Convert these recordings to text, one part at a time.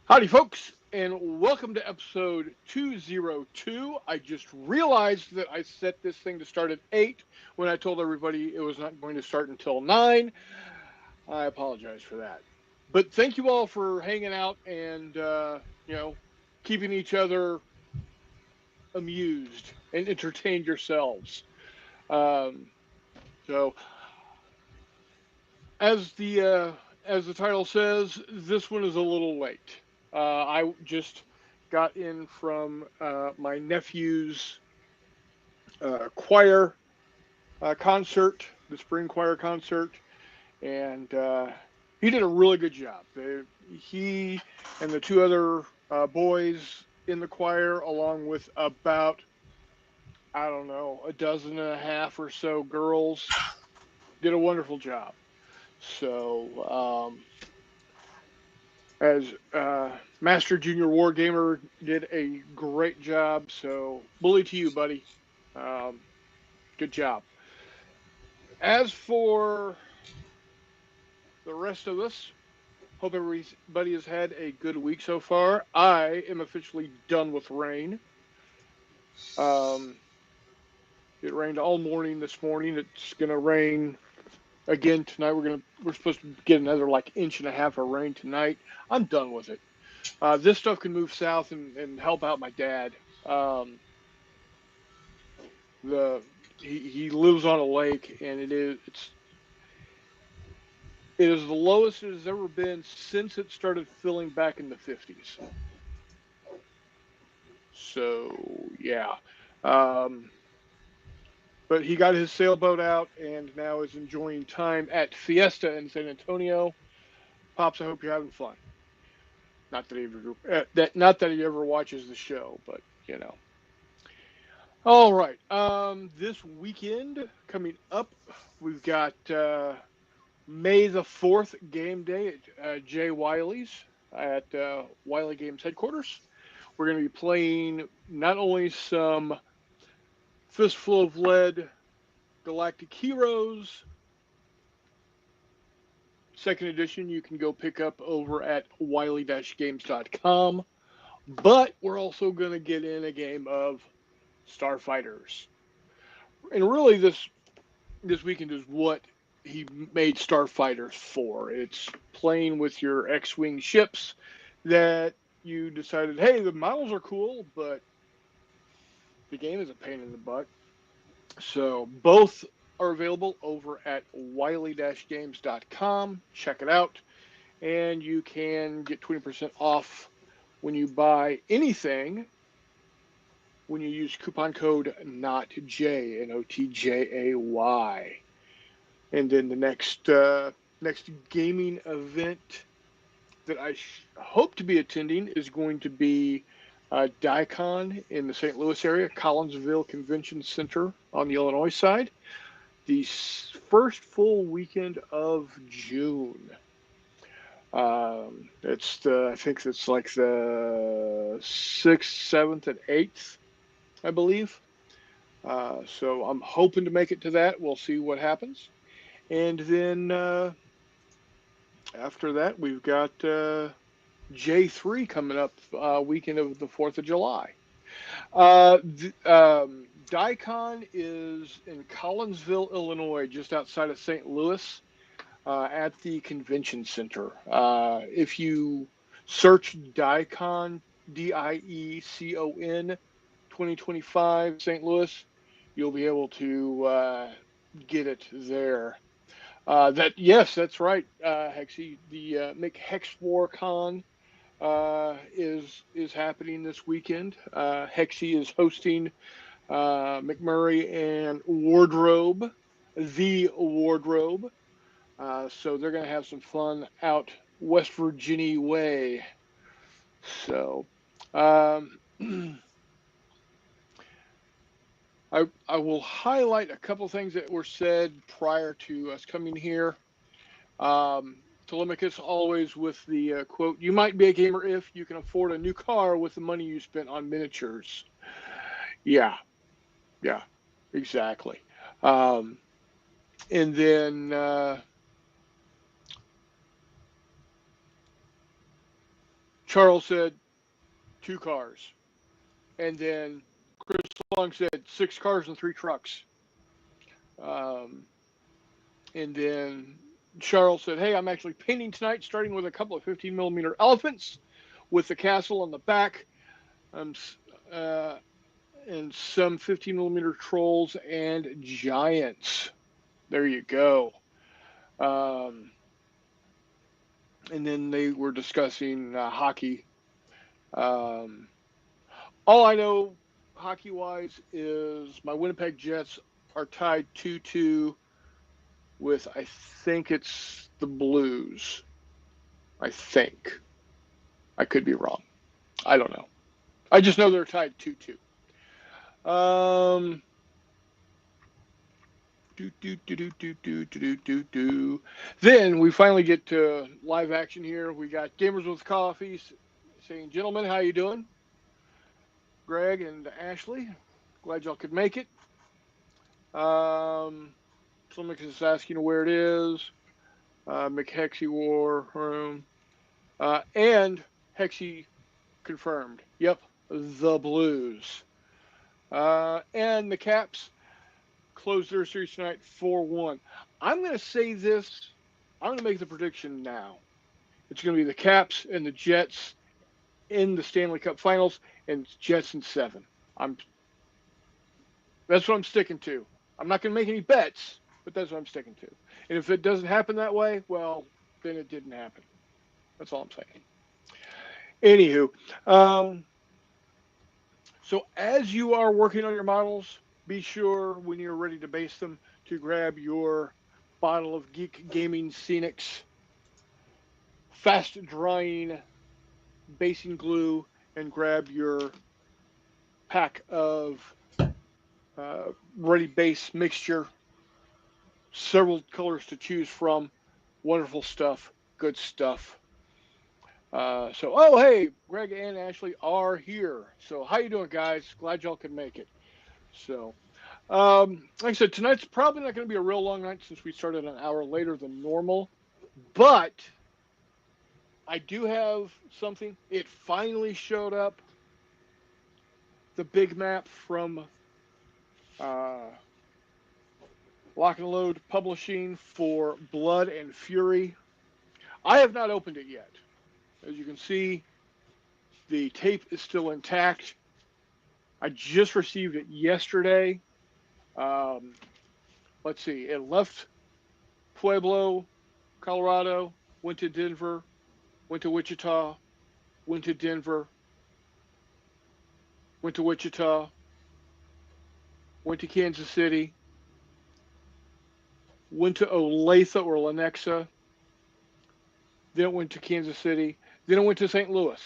Howdy, folks, and welcome to episode 202. I just realized that I set this thing to start at 8 when I told everybody it was not going to start until 9. I apologize for that. But thank you all for hanging out and, keeping each other amused and entertained yourselves. Um, so, as the uh, as the title says, this one is a little late. I just got in from my nephew's choir concert, the spring choir concert, and he did a really good job. He and the two other boys in the choir, along with about I don't know a dozen and a half or so girls, did a wonderful job. So as Master Junior Wargamer did a great job. So, bully to you, buddy. Um, good job. As for the rest of us, hope everybody has had a good week so far. I am officially done with rain. Um, it rained all morning this morning. It's gonna rain again tonight. We're supposed to get another like inch and a half of rain tonight. I'm done with it. This stuff can move south and help out my dad. Um, the he lives on a lake and it is the lowest it has ever been since it started filling back in the 50s. So yeah, um, but he got his sailboat out and now is enjoying time at Fiesta in San Antonio. Pops, I hope you're having fun. Not that he ever watches the show, but you know. All right. This weekend coming up, we've got May the 4th game day at Jay Wiley's at Wiley Games headquarters. We're going to be playing not only some Fistful of Lead Galactic Heroes second edition you can go pick up over at wiley-games.com, but we're also going to get in a game of Starfighters. And really this weekend is what he made Starfighters for. It's playing with your X-wing ships that you decided, hey, the models are cool, but the game is a pain in the butt. So both are available over at wiley-games.com. Check it out, and you can get 20% off when you buy anything when you use coupon code NOTJ, NOTJAY. And then the next gaming event that I hope to be attending is going to be DICON in the St. Louis area, Collinsville Convention Center on the Illinois side, the first full weekend of June. I think it's like the 6th, 7th, and 8th, I believe. So I'm hoping to make it to that. We'll see what happens. And then after that, we've got J3 coming up weekend of the 4th of July. DICON is in Collinsville, Illinois, just outside of St. Louis, at the convention center. If you search DICON, DIECON 2025 St. Louis, you'll be able to get it there. That's right, Hexy. The McHex War Con is happening this weekend. Hexy is hosting McMurray and Wardrobe, the Wardrobe. So they're going to have some fun out West Virginia way. So um, I will highlight a couple things that were said prior to us coming here. Telemachus always with the quote, "You might be a gamer if you can afford a new car with the money you spent on miniatures." Yeah, yeah, exactly. Um, and then Charles said 2 cars. And then Chris Long said 6 cars and 3 trucks. And then Charles said, hey, I'm actually painting tonight, starting with a couple of 15 millimeter elephants with the castle on the back. And some 15 millimeter trolls and giants. There you go. And then they were discussing hockey. All I know hockey wise is my Winnipeg Jets are tied 2-2 with, I think it's the Blues. I think. I could be wrong. I don't know. I just know they're tied 2-2. Then we finally get to live action here. We got Gamers with Coffee saying, gentlemen, how you doing? Greg and Ashley, glad y'all could make it. Someone is asking where it is. McHexy War Room. And Hexy confirmed. Yep, the Blues. And the Caps closed their series tonight 4-1. I'm going to say this. I'm going to make the prediction now. It's going to be the Caps and the Jets in the Stanley Cup Finals, and it's Jets in 7. That's what I'm sticking to. I'm not going to make any bets, but that's what I'm sticking to. And if it doesn't happen that way, well, then it didn't happen. That's all I'm saying. Anywho, so as you are working on your models, be sure when you're ready to base them to grab your bottle of Geek Gaming Scenics fast drying basing glue and grab your pack of ready base mixture. Several colors to choose from. Wonderful stuff. Good stuff. Hey, Greg and Ashley are here. So how you doing, guys? Glad y'all could make it. So, like I said, tonight's probably not going to be a real long night since we started an hour later than normal. But I do have something. It finally showed up. The big map from Lock and Load Publishing for Blood and Fury. I have not opened it yet. As you can see, the tape is still intact. I just received it yesterday. Let's see. It left Pueblo, Colorado, went to Denver, went to Wichita, went to Denver, went to Wichita, went to Kansas City, went to Olathe or Lenexa, then it went to Kansas City, then it went to St. Louis.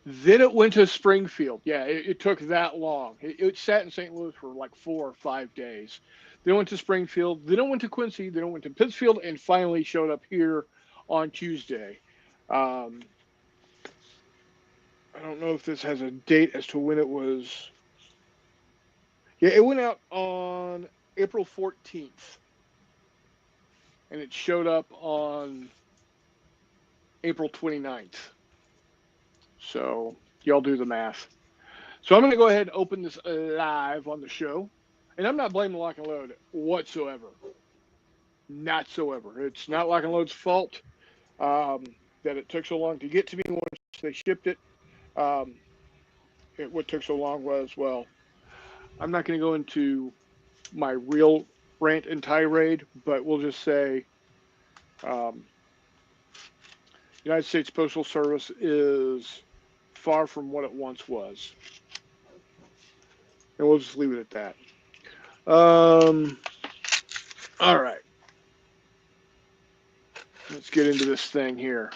Then it went to Springfield. Yeah, it took that long. It sat in St. Louis for like 4 or 5 days. Then it went to Springfield. Then it went to Quincy. Then it went to Pittsfield, and finally showed up here on Tuesday. I don't know if this has a date as to when it was. Yeah, it went out on April 14th, and it showed up on April 29th. So y'all do the math. So I'm going to go ahead and open this live on the show. And I'm not blaming Lock and Load whatsoever. Not so ever. It's not Lock and Load's fault that it took so long to get to me once they shipped it. What took so long was, well, I'm not going to go into my real rant and tirade, but we'll just say United States Postal Service is far from what it once was. And we'll just leave it at that. All right. Let's get into this thing here.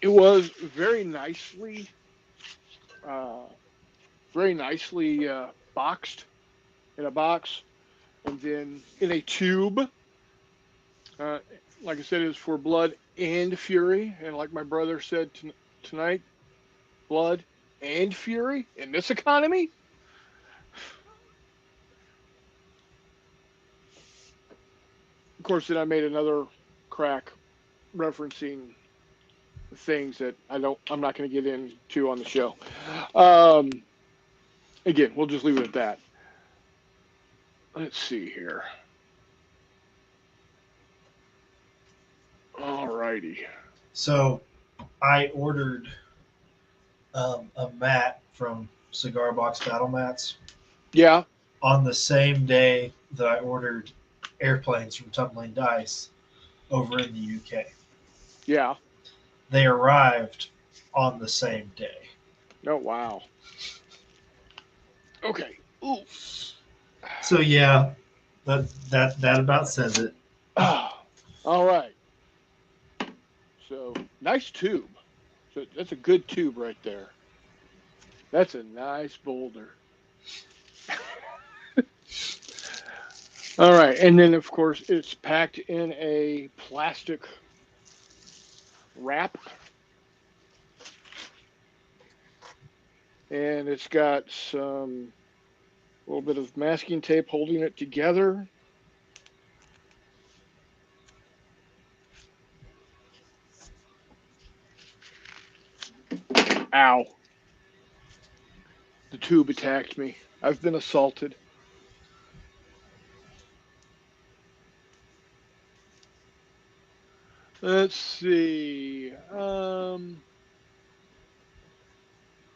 It was very nicely boxed in a box and then in a tube. Like I said, it was for Blood and Fury. And like my brother said tonight, Blood and Fury in this economy? course, then I made another crack referencing things that I'm not going to get into on the show. Um, Again, we'll just leave it at that. Let's see here. All righty. So I ordered a mat from Cigar Box Battle Mats Yeah, on the same day that I ordered airplanes from Tumbling Dice over in the UK. yeah. They arrived on the same day. Oh, wow. Okay. Ooh. So yeah, that about says it. All right. So nice tube. So that's a good tube right there. That's a nice boulder. All right, and then of course it's packed in a plastic wrap, and it's got some a little bit of masking tape holding it together. Ow! The tube attacked me. I've been assaulted. Let's see.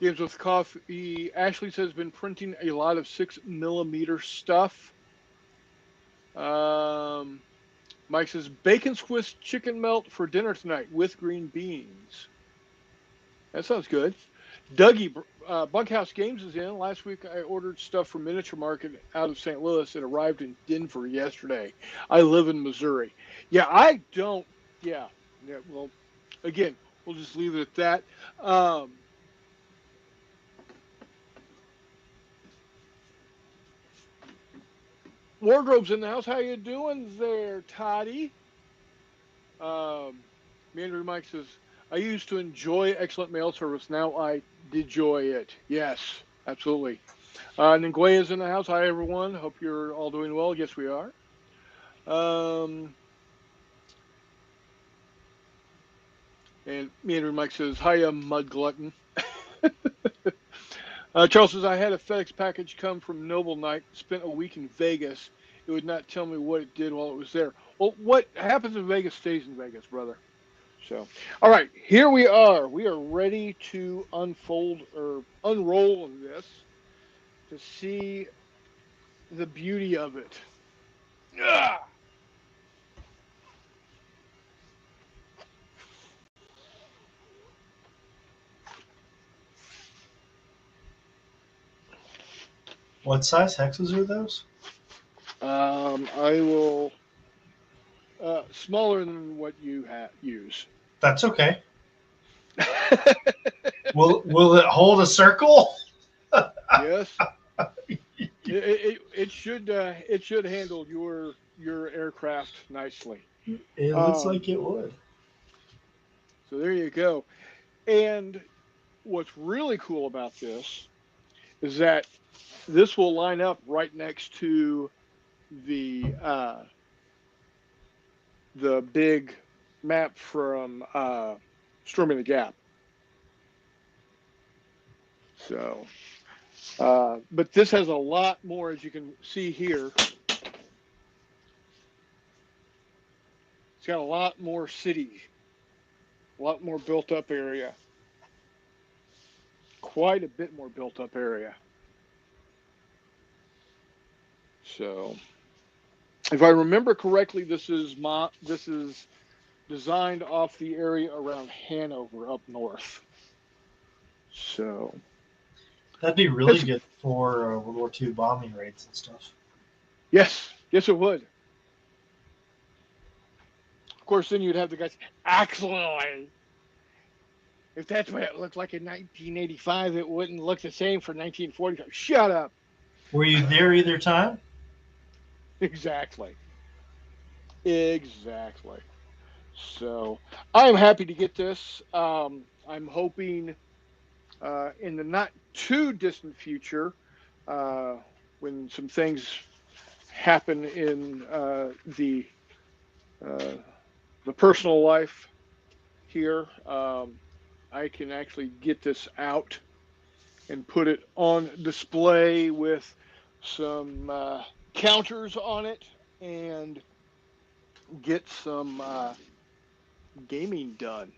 Games with Coffee. Ashley says been printing a lot of 6mm stuff. Um, Mike says bacon Swiss chicken melt for dinner tonight with green beans. That sounds good. Dougie, Bunkhouse Games is in. Last week I ordered stuff from Miniature Market out of St. Louis. It arrived in Denver yesterday. I live in Missouri. Yeah, I don't. Yeah, yeah. Well, again, we'll just leave it at that. Wardrobe's in the house. How you doing there, Toddy? Mandarin Mike says, I used to enjoy excellent mail service. Now I enjoy it. Yes, absolutely. Nguye's in the house. Hi, everyone. Hope you're all doing well. Yes, we are. Um, and Mandarin Mike says, Hiya, Mud Glutton. Charles says, I had a FedEx package come from Noble Knight, spent a week in Vegas. It would not tell me what it did while it was there. Well, what happens in Vegas stays in Vegas, brother. So, all right, here we are. We are ready to unfold or unroll this to see the beauty of it. Ah! What size hexes are those? I will smaller than what you use. That's okay. Will it hold a circle? Yes, it should handle your aircraft nicely. It looks Um, like it would. so there you go. And what's really cool about this is that this will line up right next to the big map from Storming the Gap. So, but this has a lot more, as you can see here. It's got a lot more city, a lot more built up area, quite a bit more built up area. So, if I remember correctly, this is designed off the area around Hanover up north. So, That'd be really it's good for World War II bombing raids and stuff. yes, it would. Of course, then you'd have the guys actually. If that's what it looked like in 1985, it wouldn't look the same for 1945. Shut up. Were you there either time? Exactly. Exactly. So I'm happy to get this. I'm hoping in the not too distant future, uh, when some things happen in the the personal life here. I can actually get this out and put it on display with some counters on it and get some gaming done.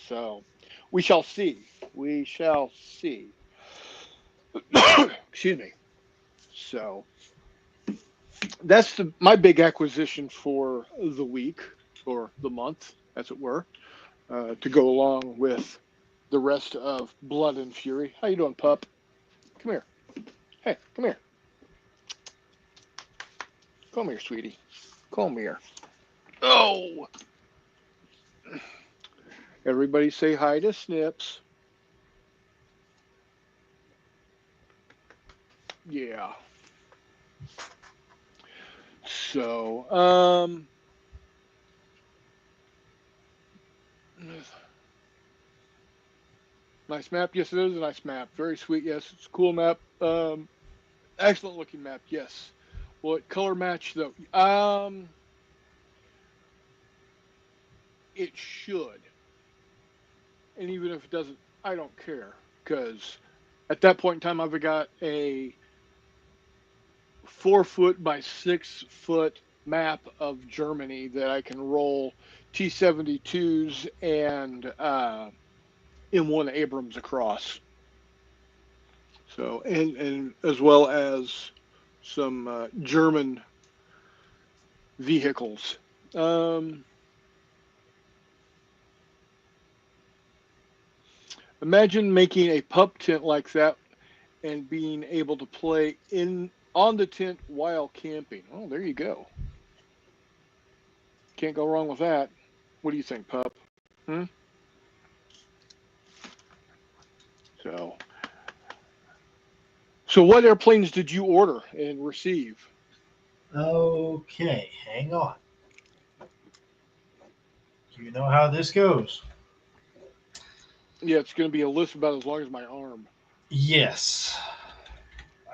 So we shall see. We shall see. Excuse me. So that's my big acquisition for the week or the month, as it were, to go along with the rest of Blood and Fury. How you doing, pup? Come here. Hey, come here. Come here, sweetie. Come here. Oh! Everybody say hi to Snips. Yeah. So, nice map. Yes, it is a nice map. Very sweet. Yes, it's a cool map. Excellent looking map. Yes. What color match though? It should. And even if it doesn't, I don't care because at that point in time, I've got a 4 foot by 6 foot map of Germany that I can roll T-72s and M1 Abrams across. So and as well as some German vehicles. Imagine making a pup tent like that and being able to play on the tent while camping. Oh, there you go. Can't go wrong with that. What do you think, pup? Hmm? So what airplanes did you order and receive? Okay, hang on. You know how this goes. Yeah, it's going to be a list about as long as my arm. Yes.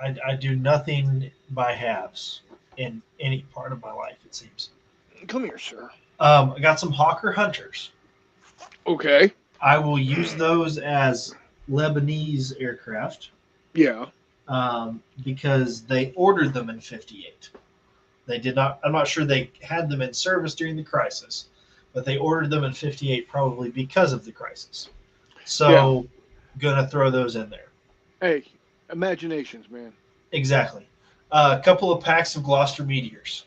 I do nothing by halves in any part of my life, it seems. Come here, sir. I got some Hawker Hunters. Okay. I will use those as Lebanese aircraft. Yeah. Because they ordered them in 58. They did not, I'm not sure they had them in service during the crisis, but they ordered them in 58 probably because of the crisis. So, gonna throw those in there. Hey, imaginations, man. Exactly. A couple of packs of Gloucester Meteors.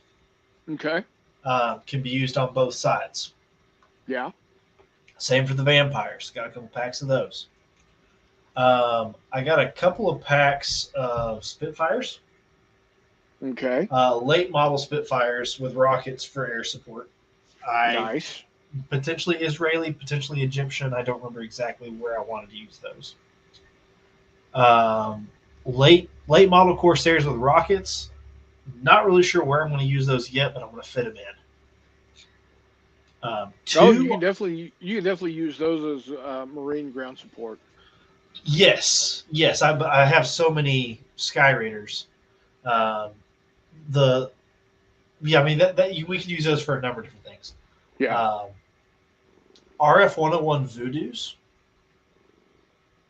Okay. Can be used on both sides. Yeah. Same for the Vampires. Got a couple packs of those. I got a couple of packs of Spitfires. Okay. Late model Spitfires with rockets for air support. Nice. Potentially Israeli, potentially Egyptian. I don't remember exactly where I wanted to use those. Late model Corsairs with rockets. Not really sure where I'm going to use those yet, but I'm going to fit them in. You can definitely use those as Marine ground support. Yes. I have so many Sky Raiders. I mean we could use those for a number of different things. Yeah. RF 101 Voodoos.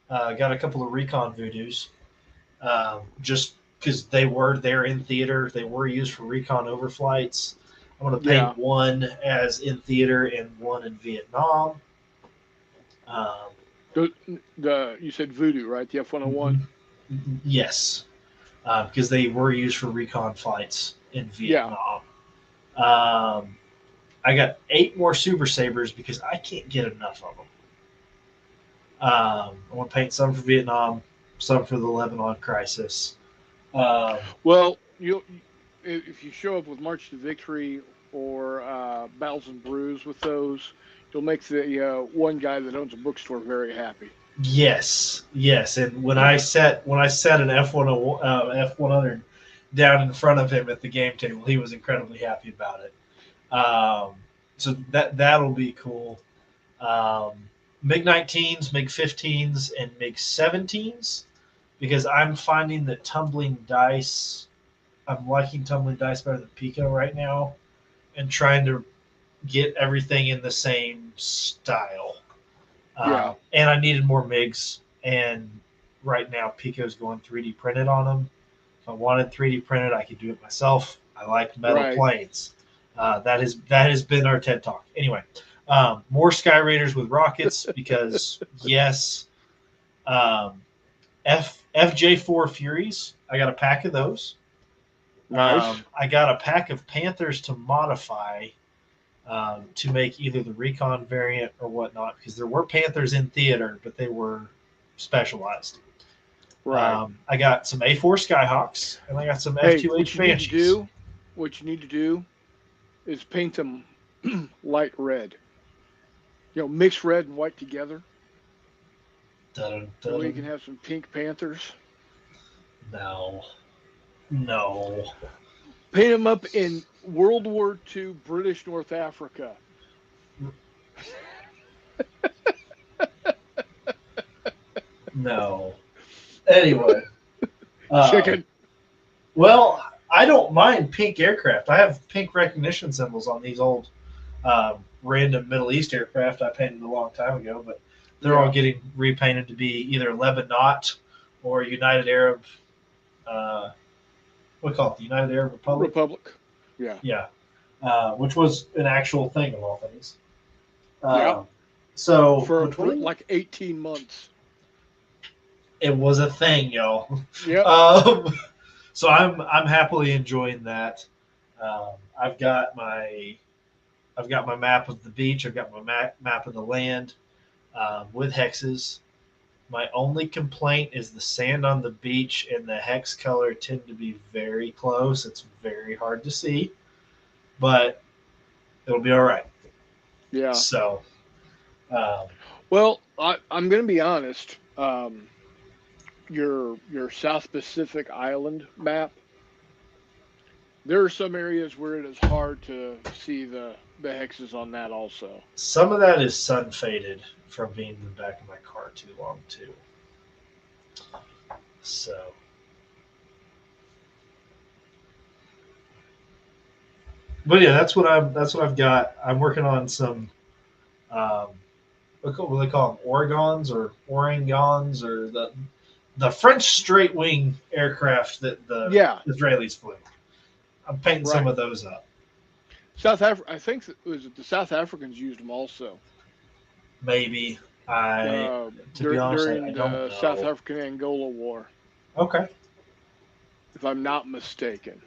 Got a couple of Recon Voodoos. Just because they're in theater, they were used for recon overflights. I'm going to paint one as in theater and one in Vietnam. You said Voodoo, right? The F-101. Yes, because they were used for recon flights in Vietnam. Yeah. I got 8 more Super Sabres because I can't get enough of them. I want to paint some for Vietnam, some for the Lebanon crisis. Well, if you show up with March to Victory or Battles and Brews with those, you'll make the one guy that owns a bookstore very happy. Yes, and when I set an F100 down in front of him at the game table, he was incredibly happy about it. So that'll be cool. MiG-19s, MiG-15s, and MiG-17s, because I'm finding that Tumbling Dice, I'm liking Tumbling Dice better than Pico right now. and trying to get everything in the same style. Yeah. And I needed more MIGs, and right now Pico's going 3D printed on them. If I wanted 3D printed, I could do it myself. I like metal Right. planes. That has been our TED talk. Anyway, more Sky Raiders with rockets because yes, um, FJ4 Furies. I got a pack of those. Nice. I got a pack of Panthers to modify to make either the Recon variant or whatnot, because there were Panthers in theater, but they were specialized. Right. I got some A4 Skyhawks, and I got some Hey, F2H Banshees. what you need to do is paint them light red. Mix red and white together. Dun, That way you dun. can have some pink Panthers. No, no, Paint them up in World War II British North Africa. no. Anyway, uh, Chicken. well, I don't mind pink aircraft. I have pink recognition symbols on these old random Middle East aircraft I painted a long time ago, but they're all Yeah. getting repainted to be either Lebanon or United Arab. What do you call it? The United Arab Republic. Republic. Yeah. Yeah, which was an actual thing of all things. Yeah. Um, so For between like 18 months. it was a thing, y'all. Yep. So I'm happily enjoying that. Um, I've got my I've got my map of the beach. I've got my map of the land with hexes. My only complaint is the sand on the beach and the hex color tend to be very close. It's very hard to see, but it'll be all right. Yeah. So, um, Well, I'm going to be honest. Your South Pacific Island map, there are some areas where it is hard to see the hexes on that also. some of that is sun faded from being in the back of my car too long too. So, but yeah, that's what I've got. I'm working on some um, what do they call them? Orgons or Orangons or the French straight wing aircraft that the Yeah. Israelis flew. I'm painting some Right. of those up. South Africa. I think it was the South Africans used them also Maybe I, to be honest, I during don't the South know. African Angola War, Okay, if I'm not mistaken.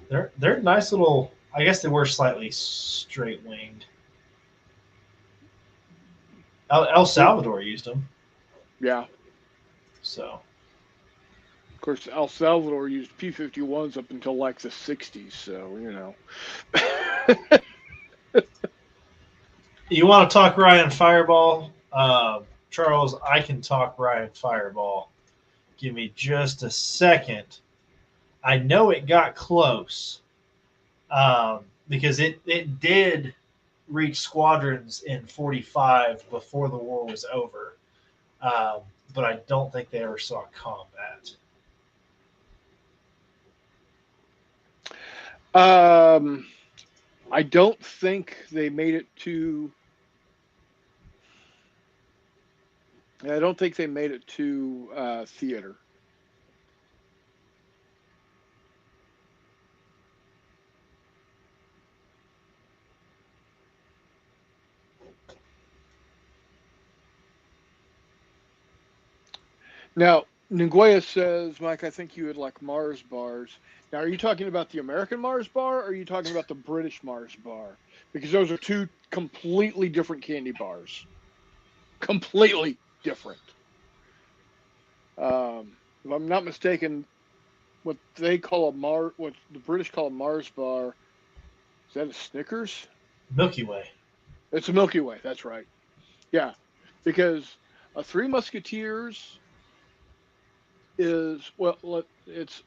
they're nice little. I guess they were slightly straight winged. El They, Salvador used them, yeah. so Of course, El Salvador used P-51s up until like the '60s, so you want to talk Ryan Fireball, Charles? I can talk Ryan Fireball. Give me just a second. I know it got close because it did reach squadrons in 45 before the war was over, um, but I don't think they ever saw combat. Um, I don't think they made it to. I don't think they made it to theater. Now, Nguyen says, Mike, I think you would like Mars bars. Now, are you talking about the American Mars bar, or are you talking about the British Mars bar? Because those are two completely different candy bars. Completely different. If I'm not mistaken, what the British call a Mars bar, is that a Snickers? Milky Way. It's a Milky Way. That's right. Yeah, because a Three Musketeers is it's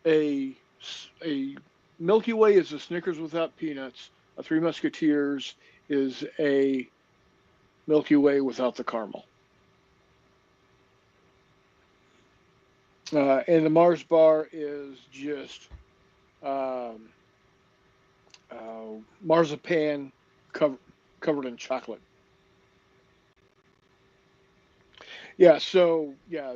a a Milky Way is a Snickers without peanuts. A Three Musketeers is a Milky Way without the caramel. And the Mars bar is just um, marzipan covered in chocolate. Yeah, so yeah,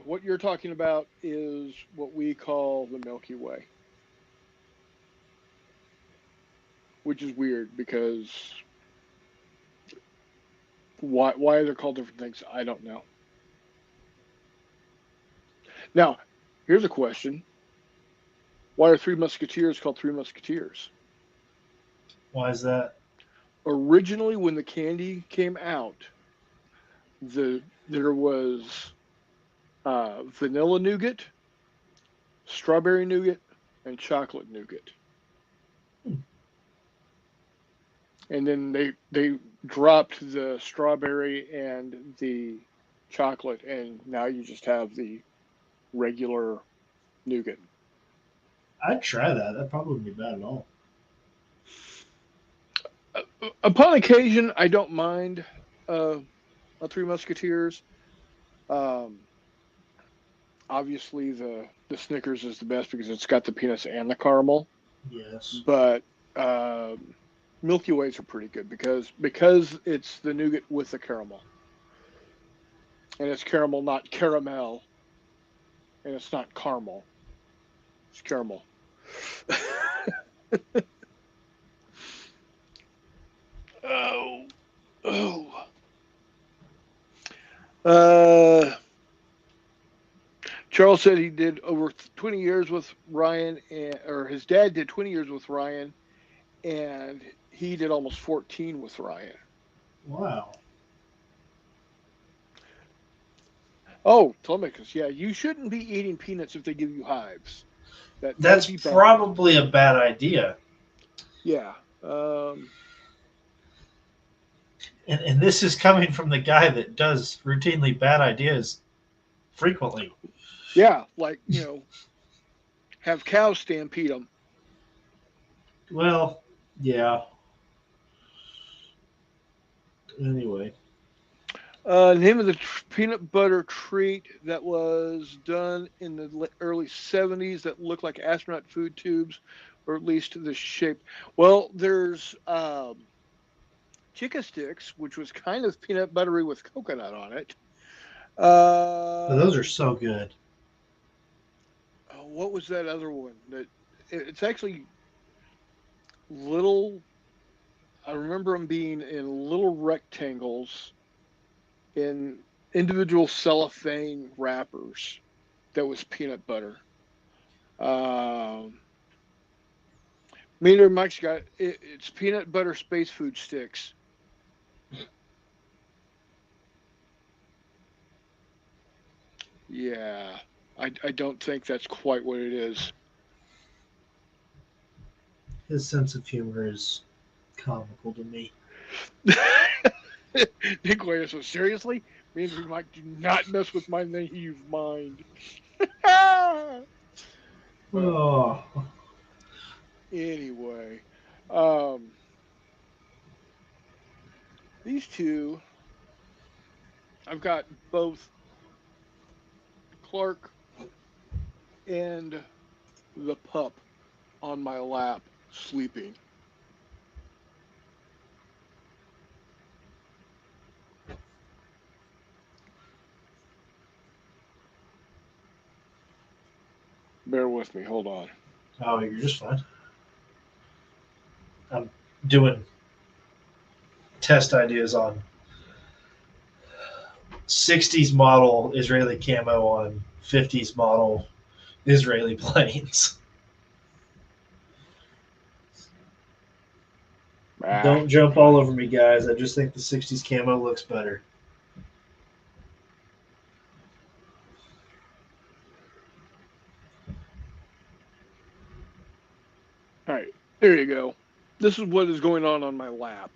what you're talking about is what we call the Milky Way, which is weird because why they're called different things, I don't know. Now, here's a question: why are Three Musketeers called Three Musketeers? Why is that? Originally, when the candy came out, there was vanilla nougat, strawberry nougat, and chocolate nougat. And then they dropped the strawberry and the chocolate, and now you just have the regular nougat. I'd try that. That probably wouldn't be bad at all. Upon occasion, I don't mind a Three Musketeers. Um, Obviously, the Snickers is the best because it's got the peanuts and the caramel. Yes. But Milky Ways are pretty good because it's the nougat with the caramel, and it's caramel, not caramel, and it's not caramel. It's caramel. Oh, oh. Uh, Charles said he did over 20 years with Ryan, or his dad did 20 years with Ryan, and he did almost 14 with Ryan. Wow. Oh, Telemachus, yeah, you shouldn't be eating peanuts if they give you hives. That would That's be bad. probably a bad idea. Yeah. And this is coming from the guy that does routinely bad ideas frequently. Yeah, like, have cows stampede them. Well, yeah. Anyway. Name of the peanut butter treat that was done in the early 70s that looked like astronaut food tubes, or at least the shape. Well, there's Chica Sticks, which was kind of peanut buttery with coconut on it. Those are so good. What was that other one? It's actually little. I remember them being in little rectangles in individual cellophane wrappers. That was peanut butter. Um, Meter Mike's got it's peanut butter space food sticks. Yeah, I don't think that's quite what it is. His sense of humor is comical to me. Nick so seriously? Me and Mike do not mess with my naive mind. Oh, Anyway, um, these two, I've got both Clark and the pup on my lap sleeping. Bear with me. Hold on. oh, you're just fine. I'm doing test ideas on 60s model Israeli camo on 50s model Israeli planes. Ah, Don't jump all over me, guys. I just think the 60s camo looks better. all right. There you go. This is what is going on my lap.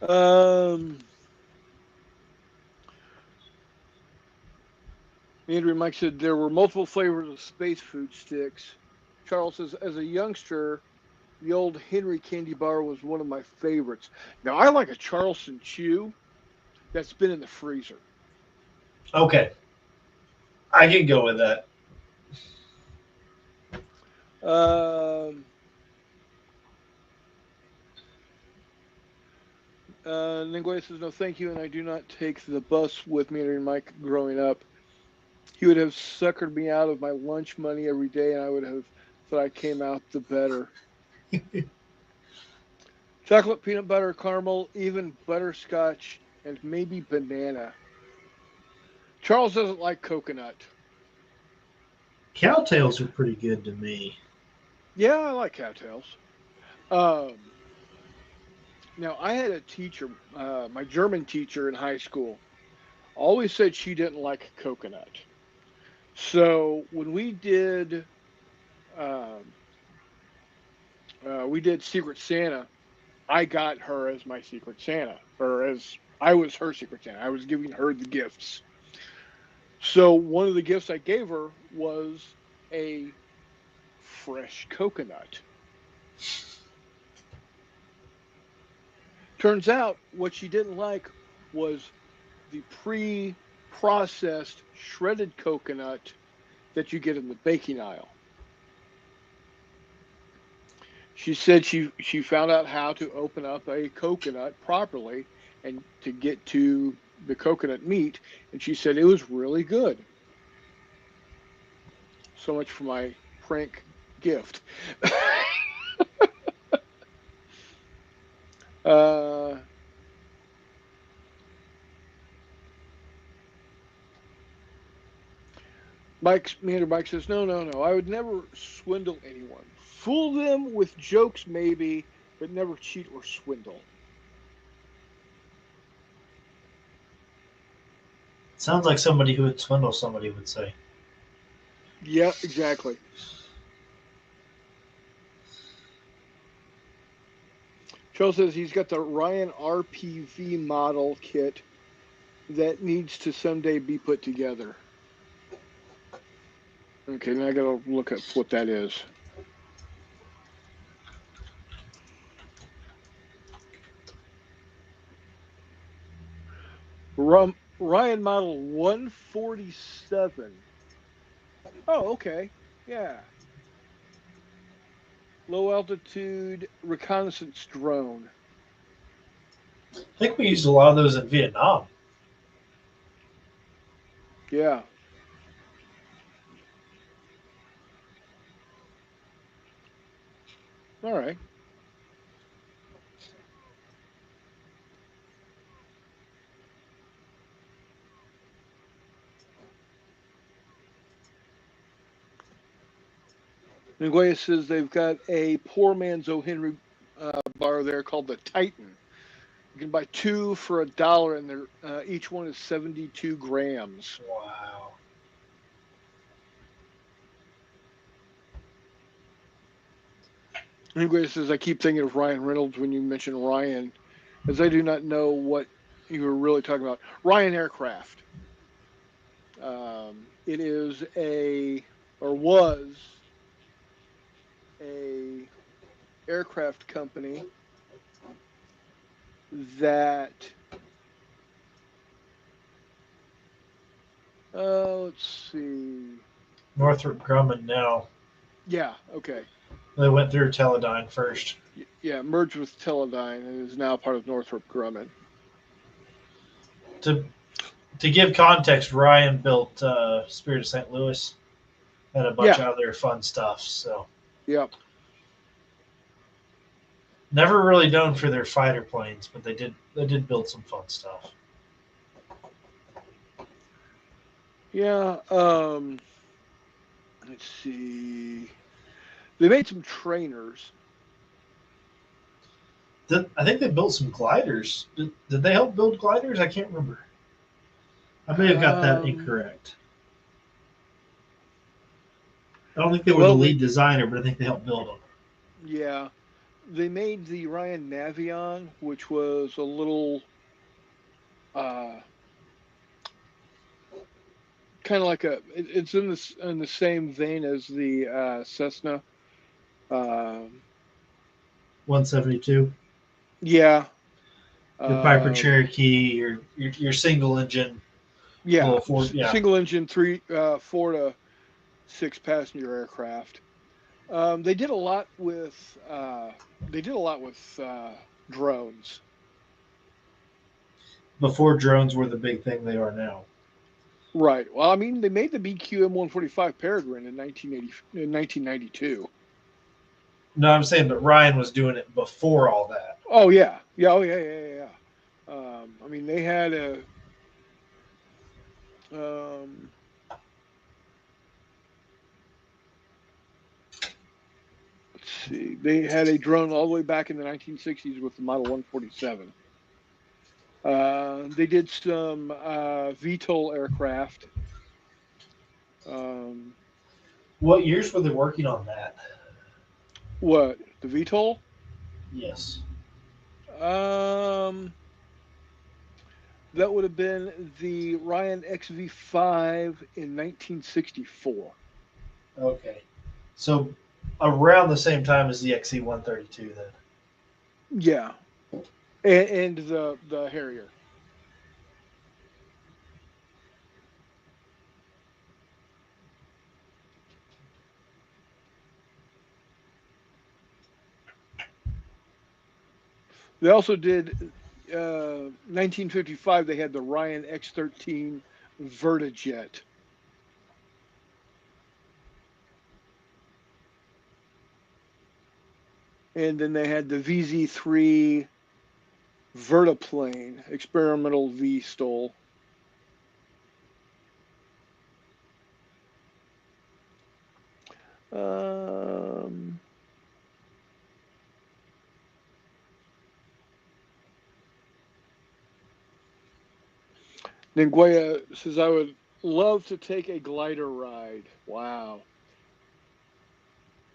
Um, Andrew Mike said there were multiple flavors of space food sticks. Charles says, as a youngster, the old Henry candy bar was one of my favorites. Now, I like a Charleston Chew that's been in the freezer. Okay. I can go with that. Ningway says, no, thank you, and I do not take the bus with me during my growing up. He would have suckered me out of my lunch money every day, and I would have thought I came out the better. Chocolate, peanut butter, caramel, even butterscotch, and maybe banana. Charles doesn't like coconut. Cowtails are pretty good to me. Yeah, I like cowtails. Um, Now, I had a teacher, my German teacher in high school, always said she didn't like coconut. So when um, we did Secret Santa, I got her as my Secret Santa, or as I was her Secret Santa. I was giving her the gifts. So one of the gifts I gave her was a fresh coconut. Turns out what she didn't like was the pre-processed shredded coconut that you get in the baking aisle. She said she found out how to open up a coconut properly and to get to the coconut meat, and she said it was really good. So much for my prank gift. uh, Mike says, no, no, no. I would never swindle anyone. Fool them with jokes, maybe, but never cheat or swindle. Sounds like somebody who would swindle somebody would say. Yeah, exactly. Charles says he's got the Ryan RPV model kit that needs to someday be put together. Okay, now I gotta look up what that is. Ryan model 147. Oh, okay. Yeah. Low altitude reconnaissance drone. I think we used a lot of those in Vietnam. Yeah. All right. Nguyen says they've got a poor man's O. Henry bar there called the Titan. You can buy two for $1, and they're each one is 72 grams. Wow. Nguyen says I keep thinking of Ryan Reynolds when you mention Ryan, as I do not know what you were really talking about. Ryan Aircraft. It is or was a aircraft company that let's see. Northrop Grumman now. Yeah, okay. They went through Teledyne first. Yeah, merged with Teledyne and is now part of Northrop Grumman. To give context, Ryan built Spirit of St. Louis and a bunch of other fun stuff. So Yep. never really known for their fighter planes, but they did build some fun stuff. Yeah. Let's see. They made some trainers. I think they built some gliders. Did they help build gliders? I can't remember. I may have got that incorrect. I don't think they were the lead designer, but I think they helped build them. Yeah. They made the Ryan Navion, which was a little kind of like it's in the same vein as the Cessna 172. Yeah. Your Piper Cherokee, your single engine Yeah, Little four, yeah. single engine, 4 to 6 passenger aircraft. They did a lot with drones. Before drones were the big thing they are now. Right. Well, I mean, they made the BQM 145 Peregrine in 1992. No, I'm saying that Ryan was doing it before all that. Oh yeah, yeah, oh yeah. I mean, they had a um, let's see, they had a drone all the way back in the 1960s with the Model 147. They did some VTOL aircraft. Um, What years were they working on that? what, the VTOL? Yes. Um, that would have been the Ryan XV5 in 1964. Okay. So around the same time as the XC-132 then. Yeah, and the Harrier. They also did 1955. They had the Ryan X13 Vertijet. And then they had the VZ3 Vertiplane, experimental V STOL. Um, Ninguaya says, I would love to take a glider ride. Wow.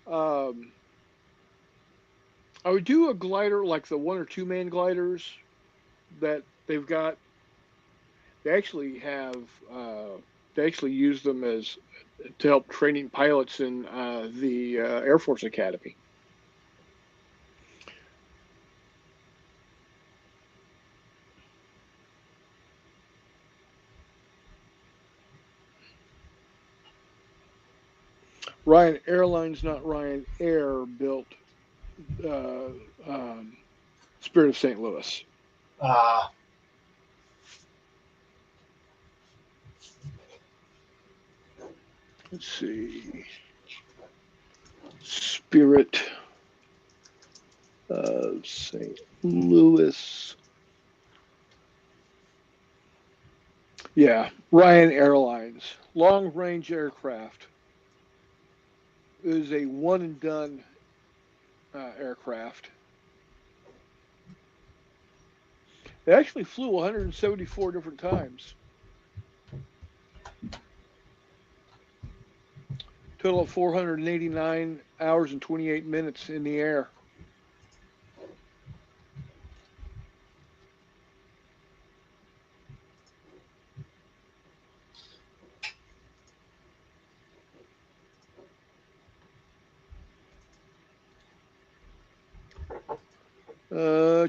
Um, I would do a glider like the 1 or 2 man gliders that they've got. They actually have, they actually use them as to help training pilots in the Air Force Academy. Ryan Airlines, not Ryan Air, built uh, um, Spirit of St. Louis. Uh, Let's see. Spirit of St. Louis. Yeah, Ryan Airlines. Long range aircraft. It is a one and done aircraft. They actually flew 174 different times. Total of 489 hours and 28 minutes in the air.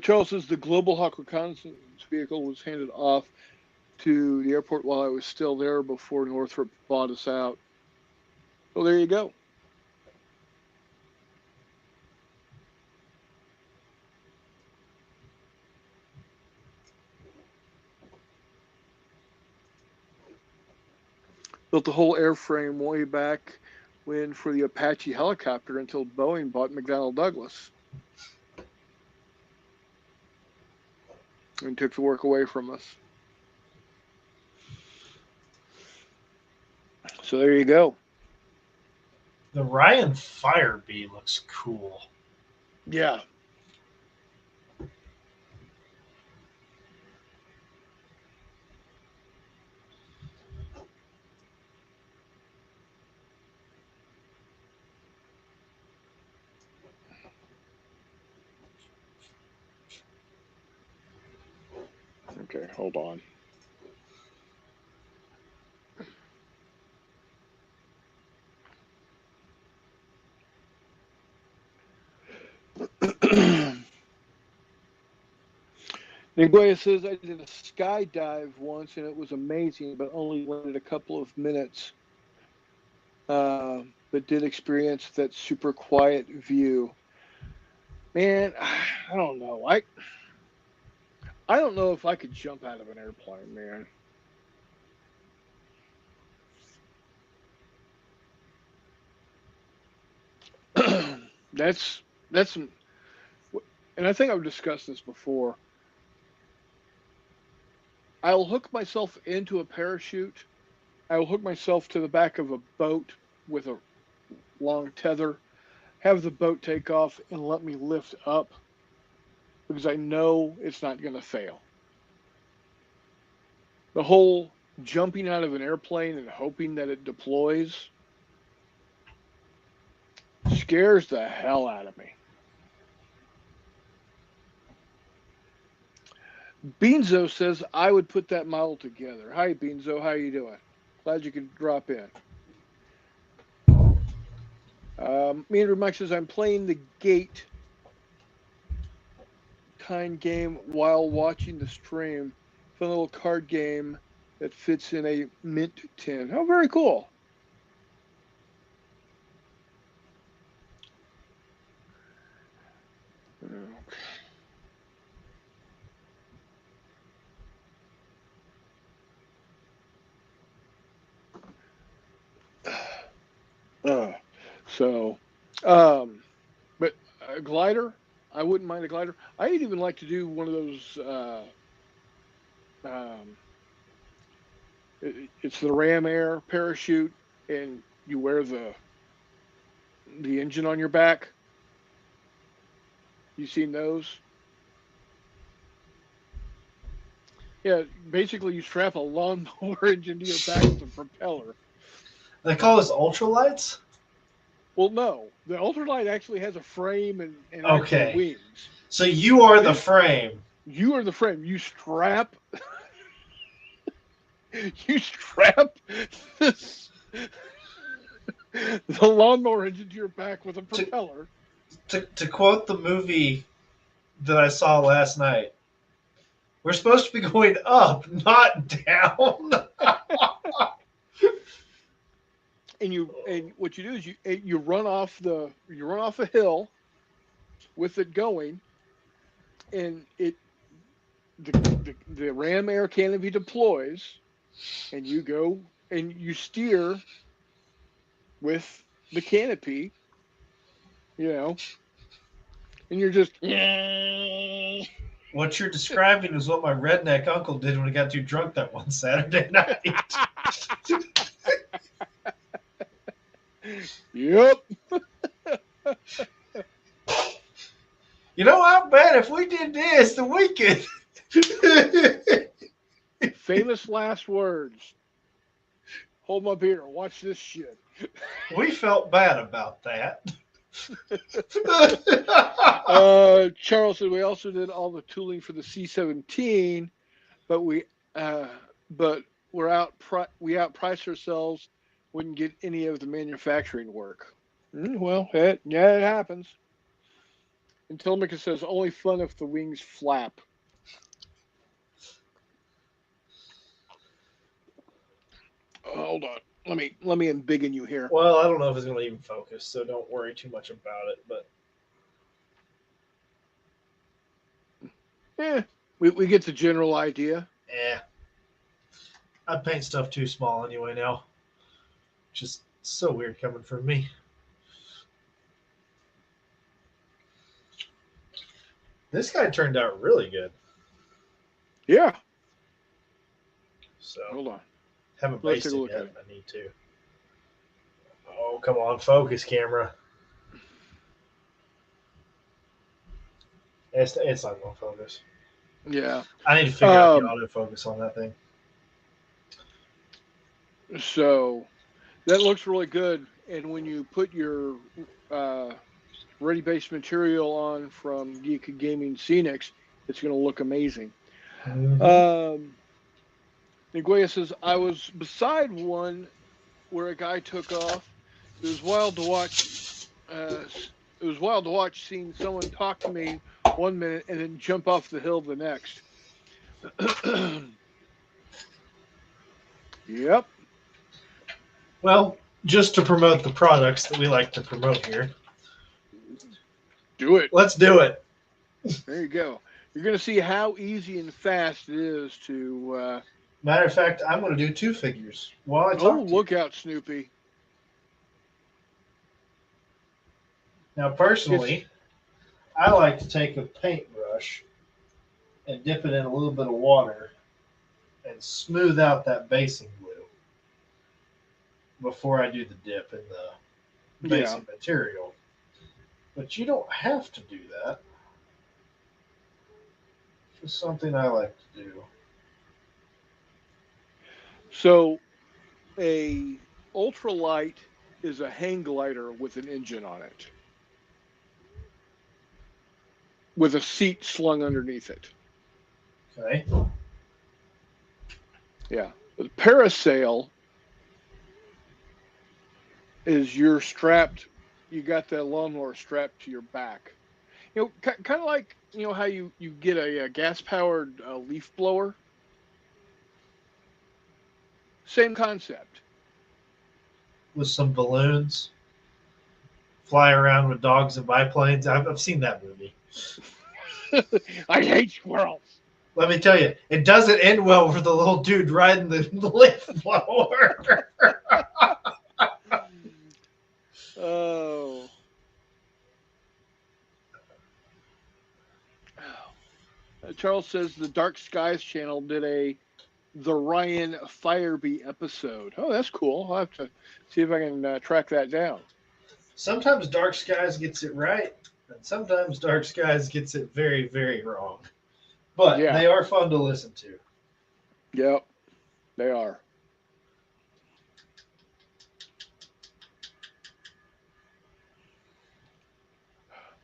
Charles says the Global Hawk reconnaissance vehicle was handed off to the airport while I was still there before Northrop bought us out. Well, there you go. Built the whole airframe way back when for the Apache helicopter until Boeing bought McDonnell Douglas and took the work away from us. So there you go. the Ryan Firebee looks cool. Yeah. Okay, hold on. Niguea says I did a skydive once and it was amazing, but only landed a couple of minutes. But did experience that super quiet view. Man, I don't know. I don't know if I could jump out of an airplane, man. that's and I think I've discussed this before. I'll hook myself into a parachute. I'll hook myself to the back of a boat with a long tether, have the boat take off and let me lift up because I know it's not going to fail. The whole jumping out of an airplane and hoping that it deploys scares the hell out of me. Beanzo says I would put that model together. Hi, Beanzo. How you doing? Glad you could drop in. Andrew Mike says I'm playing the Gate kind game while watching the stream. Fun little card game that fits in a mint tin. Oh, very cool. So, but a glider, I wouldn't mind a glider. I'd even like to do one of those. Um, it's the Ram Air parachute, and you wear the engine on your back. You seen those? Yeah, basically you strap a lawnmower engine to your back with a propeller. They call this ultralights? Well, no, the ultralight actually has a frame and actual Okay. wings. So you are the frame. You are the frame. You strap. You strap this, the lawnmower engine to your back with a propeller. To quote the movie that I saw last night, we're supposed to be going up, not down. And what you do is you run off a hill with it going, and the Ram Air canopy deploys, and you go and you steer with the canopy, and you're just. What you're describing is what my redneck uncle did when he got too drunk that one Saturday night. Yep. You know, I bet if we did this, the weekend. Famous last words. Hold my beer. Watch this shit. We felt bad about that. Charles said we also did all the tooling for the C-17, but we outpriced ourselves. Wouldn't get any of the manufacturing work. Well, it happens. And Tillamook says only fun if the wings flap. Hold on. Let me embiggen you here. Well, I don't know if it's going to even focus, so don't worry too much about it. But we get the general idea. Yeah, I paint stuff too small anyway now. Just so weird coming from me. This guy turned out really good. Yeah. So hold on. Haven't based it yet. I need to. Oh, come on, focus, camera. It's not going to focus. Yeah. I need to figure out the autofocus on that thing. So that looks really good. And when you put your ready base material on from Geek Gaming Scenics, it's going to look amazing. Mm-hmm. Niguea says, I was beside one where a guy took off. It was wild to watch. It was wild to watch seeing someone talk to me one minute and then jump off the hill the next. Yep. Well, just to promote the products that we like to promote here, Do it. let's do it. There you go. You're going to see how easy and fast it is to. Matter of fact, I'm going to do 2 figures while I Oh, talk to you. look out, Snoopy. Now, It's personally, I like to take a paintbrush and dip it in a little bit of water and smooth out that basing glue before I do the dip in the yeah. basing material. But you don't have to do that. It's just something I like to do. So a ultralight is a hang glider with an engine on it, with a seat slung underneath it. Okay. Yeah. The parasail is you're strapped. You got that lawnmower strapped to your back. Kind of like how you get a gas powered leaf blower. Same concept. With some balloons, fly around with dogs and biplanes. I've seen that movie. I hate squirrels. Let me tell you, it doesn't end well for the little dude riding the leaf blower. Oh. Charles says the Dark Skies channel did a the Ryan Firebee episode. Oh, that's cool. I'll have to see if I can track that down. Sometimes Dark Skies gets it right, and sometimes Dark Skies gets it very, very wrong. But Yeah. they are fun to listen to. Yep. They are.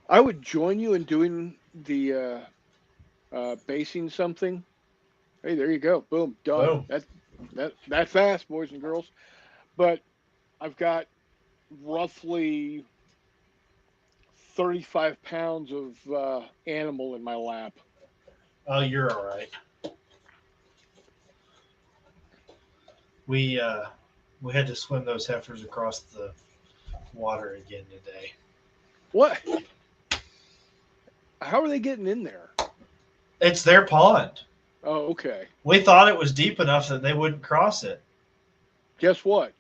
I would join you in doing the basing something. Hey, there you go. Boom, done. Boom. That fast, boys and girls. But I've got roughly 35 pounds of animal in my lap. Oh, you're all right. We uh, we had to swim those heifers across the water again today. What? How are they getting in there? It's their pond. Oh, okay. We thought it was deep enough that they wouldn't cross it. Guess what?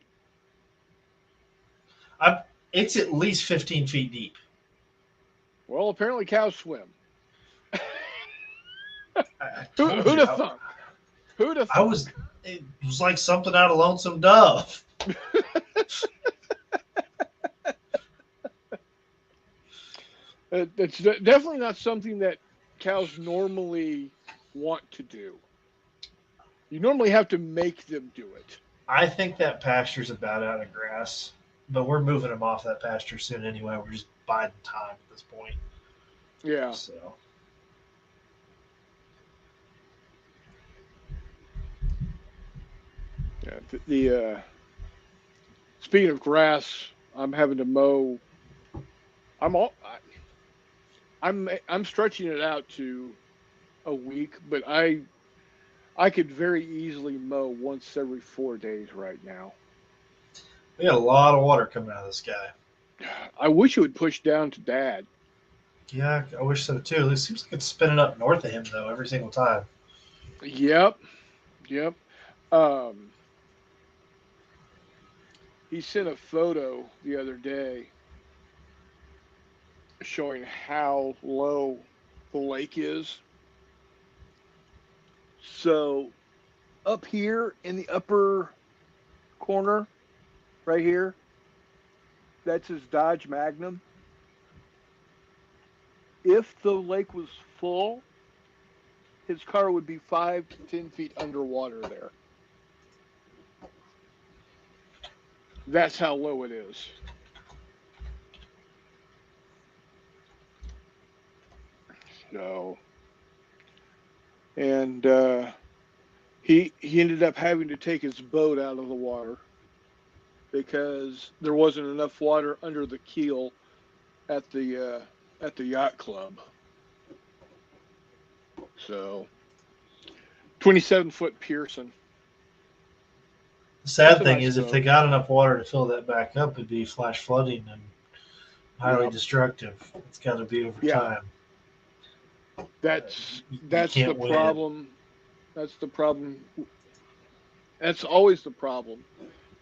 It's at least 15 feet deep. Well, apparently cows swim. I Who, told who'd you. have thunk? Who'd have I thunk? was. It was like something out of Lonesome Dove. It's definitely not something that cows normally want to do. You normally have to make them do it. I think that pasture's about out of grass, but we're moving them off that pasture soon anyway. We're just biding time at this point. Yeah. So Yeah. Speaking of grass, I'm having to mow. I'm all. I'm stretching it out to a week, but I could very easily mow once every 4 days right now. we got a lot of water coming out of the sky. I wish it would push down to Dad. Yeah, I wish so too. It seems like it's spinning up north of him though every single time. Yep, yep. Um, he sent a photo the other day showing how low the lake is. So up here in the upper corner, right here, that's his Dodge Magnum. If the lake was full, his car would be 5 to 10 feet underwater there. That's how low it is. So, and he ended up having to take his boat out of the water because there wasn't enough water under the keel at the yacht club. So, 27-foot Pearson. The sad That's a thing nice is, if boat. they got enough water to fill that back up, it'd be flash flooding and highly Yep. destructive. It's got to be over Yeah. time. That's You the can't win. problem. That's the problem. That's always the problem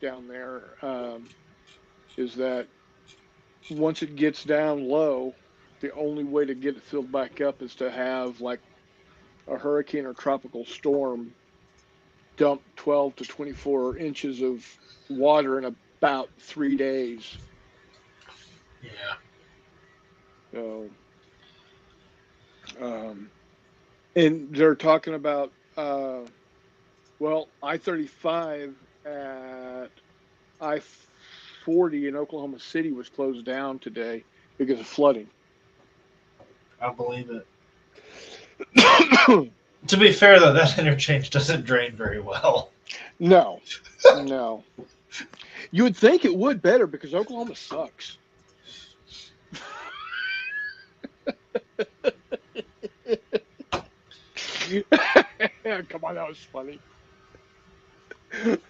down there. Is that once it gets down low, the only way to get it filled back up is to have like a hurricane or tropical storm dump 12 to 24 inches of water in about 3 days. Yeah. So, and they're talking about, I-35 at I-40 in Oklahoma City was closed down today because of flooding. I believe it. To be fair, though, that interchange doesn't drain very well. No. You would think it would better because Oklahoma sucks. Come on, that was funny. Hurt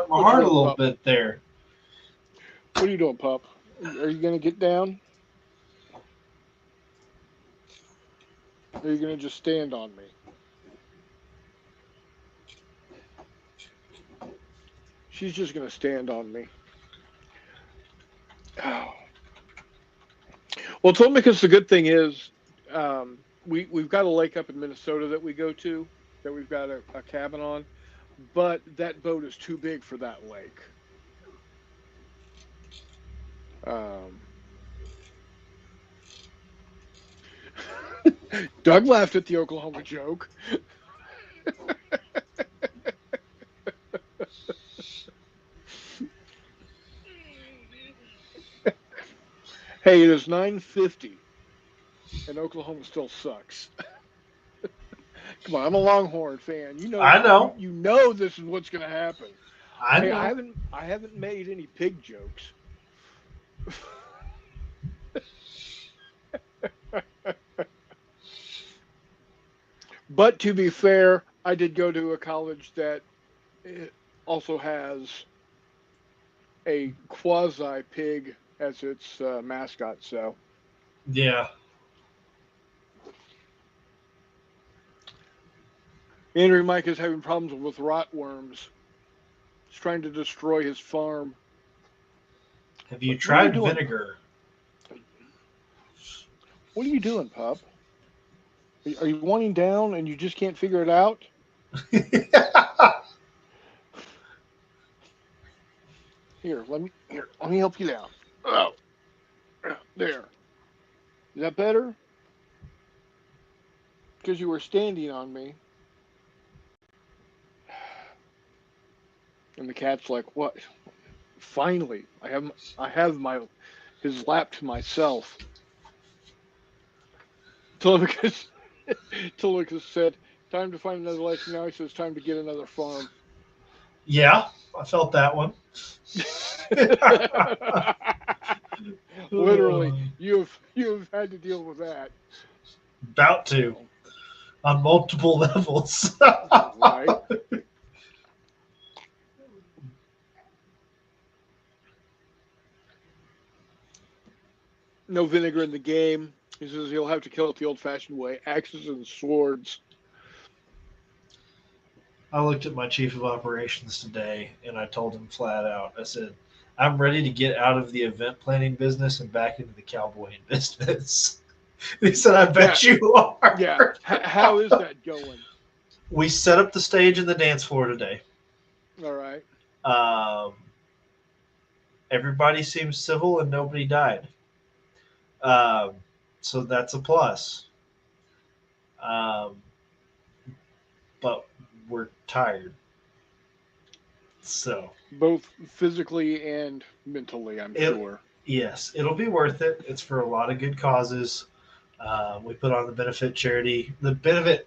my heart a little bit there. What are you doing, pup? Are you going to get down? Or are you going to just stand on me? She's just going to stand on me. Oh. Well, it's only because the good thing is we've got a lake up in Minnesota that we go to, that we've got a cabin on, but that boat is too big for that lake. Doug laughed at the Oklahoma joke. Hey, it is 9:50, and Oklahoma still sucks. Come on, I'm a Longhorn fan. You know, I know. You know this is what's going to happen. I know. I haven't made any pig jokes. But to be fair, I did go to a college that also has a quasi pig as its mascot. So Yeah. Andrew Mike is having problems with rotworms. He's trying to destroy his farm. Have you tried vinegar? What are you doing, pup? Are you wanting down and you just can't figure it out? Here, let me help you down. Oh, there. Is that better? Because you were standing on me. And the cat's like, "What? Finally, I have his lap to myself." Telemachus said, "Time to find another lake." Now he says, "Time to get another farm." Yeah, I felt that one. Literally, you've had to deal with that. About to, on multiple levels. Right. No vinegar in the game. He says he'll have to kill it the old-fashioned way: axes and swords. I looked at my chief of operations today, and I told him flat out, I said, I'm ready to get out of the event planning business and back into the cowboying business. He said, I bet you are. Yeah. How is that going? We set up the stage and the dance floor today. All right. Everybody seems civil and nobody died. So that's a plus. But we're tired. So both physically and mentally, I'm sure. Yes, it'll be worth it. It's for a lot of good causes. We put on the benefit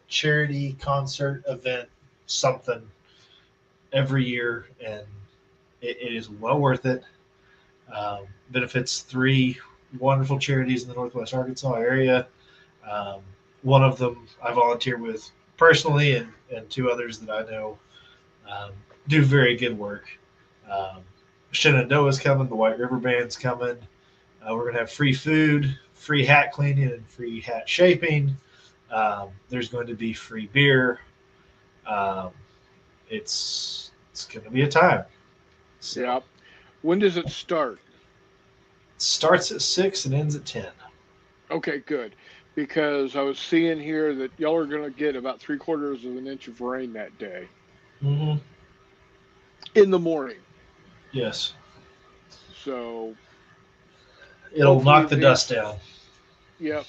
charity concert event, something every year, and it is well worth it. Benefits 3 wonderful charities in the Northwest Arkansas area. One of them I volunteer with personally, and two others that I know do very good work. Um, Shenandoah's coming. The White River Band's coming. We're going to have free food, free hat cleaning, and free hat shaping. There's going to be free beer. Um, it's going to be a time. So Yeah. When does it start? it starts at 6 and ends at 10. Okay, good. Because I was seeing here that y'all are going to get about 3/4 of an inch of rain that day Mm-hmm. in the morning. Yes, So it'll hopefully knock the they, dust down. yep,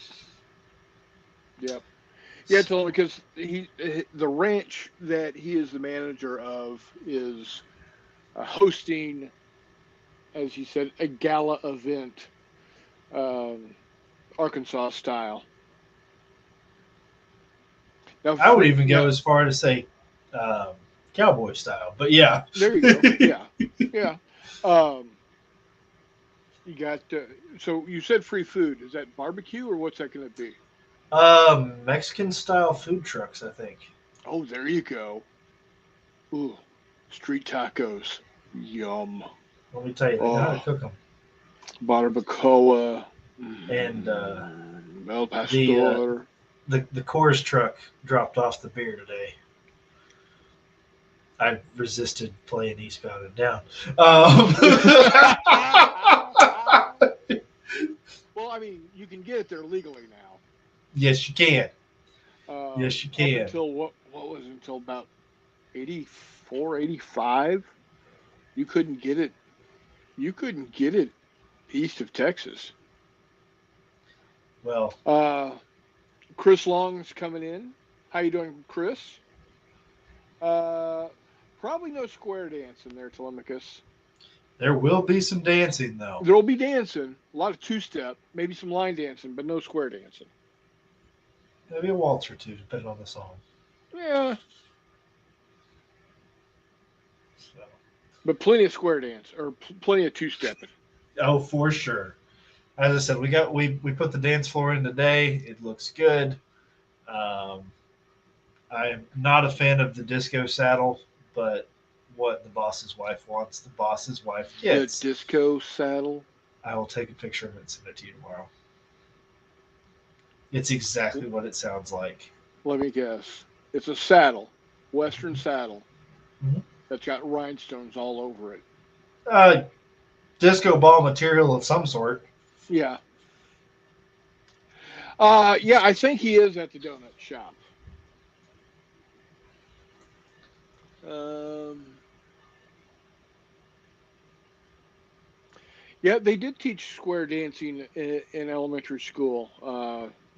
yep. Yeah, tell him because the ranch that he is the manager of is hosting, as he said, a gala event, um, Arkansas style. Now, I would even now go as far to say um, cowboy style, but yeah. there you go. Yeah, yeah. Um, you got so you said free food. Is that barbecue or what's that going to be? Mexican style food trucks, I think. Oh, there you go. Ooh, street tacos. Yum. Let me tell you, they know how to Oh, cook them. barbacoa. And El the pastor. the Coors truck dropped off the beer today. I resisted playing Eastbound and Down. Well, I mean, you can get it there legally now. Yes, you can. Yes, you Up can. until what was it, until about 84, 85, you couldn't get it. You couldn't get it east of Texas. Well, Uh, Chris Long's coming in. How you doing, Chris? Uh, Probably no square dance in there, Telemachus. there will be some dancing though. There'll be dancing, a lot of two-step, maybe some line dancing, but no square dancing. Maybe a waltz or two, depending on the song. Yeah, So, but plenty of square dance or plenty of two-stepping. oh, for sure. As I said, we put the dance floor in today. It looks good. Um, I'm not a fan of the disco saddle, but what the boss's wife wants, the boss's wife The gets. disco saddle. I will take a picture of it and send it to you tomorrow. It's exactly what it sounds like. Let me guess. It's a saddle, Western saddle Mhm. that's got rhinestones all over it. Uh, Disco ball material of some sort. Yeah. Yeah, I think he is at the donut shop. Um, yeah, they did teach square dancing in elementary school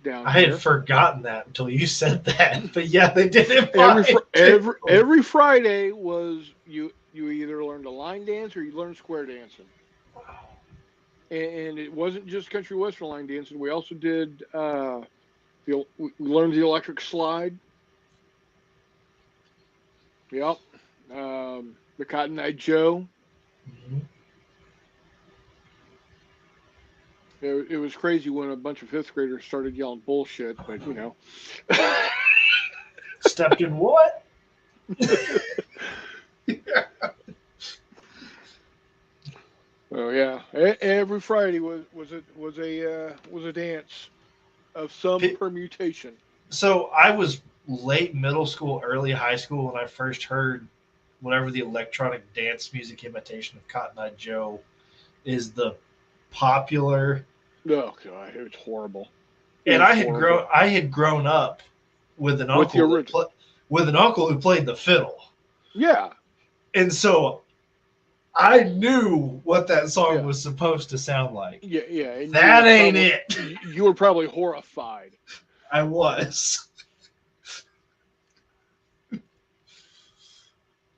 down I had here. forgotten that until you said that. But yeah, they did it Every fine too. every Friday was you either learned a line dance or you learned square dancing. And it wasn't just country western line dancing. We also did we learned the electric slide. Yep. The Cotton Eye Joe. Mhm. It was crazy when a bunch of fifth graders started yelling bullshit, but you know. Stepped in what? Oh yeah, every Friday was a dance of some permutation. So I was late middle school, early high school when I first heard whatever the electronic dance music imitation of Cotton Eye Joe is the popular. Oh god, it was horrible. It And was horrible. I had grown up with an With the uncle original. with an uncle who played the fiddle, Yeah, and so I knew what that song yeah, was supposed to sound like. yeah, and That ain't it. you were probably horrified. I was.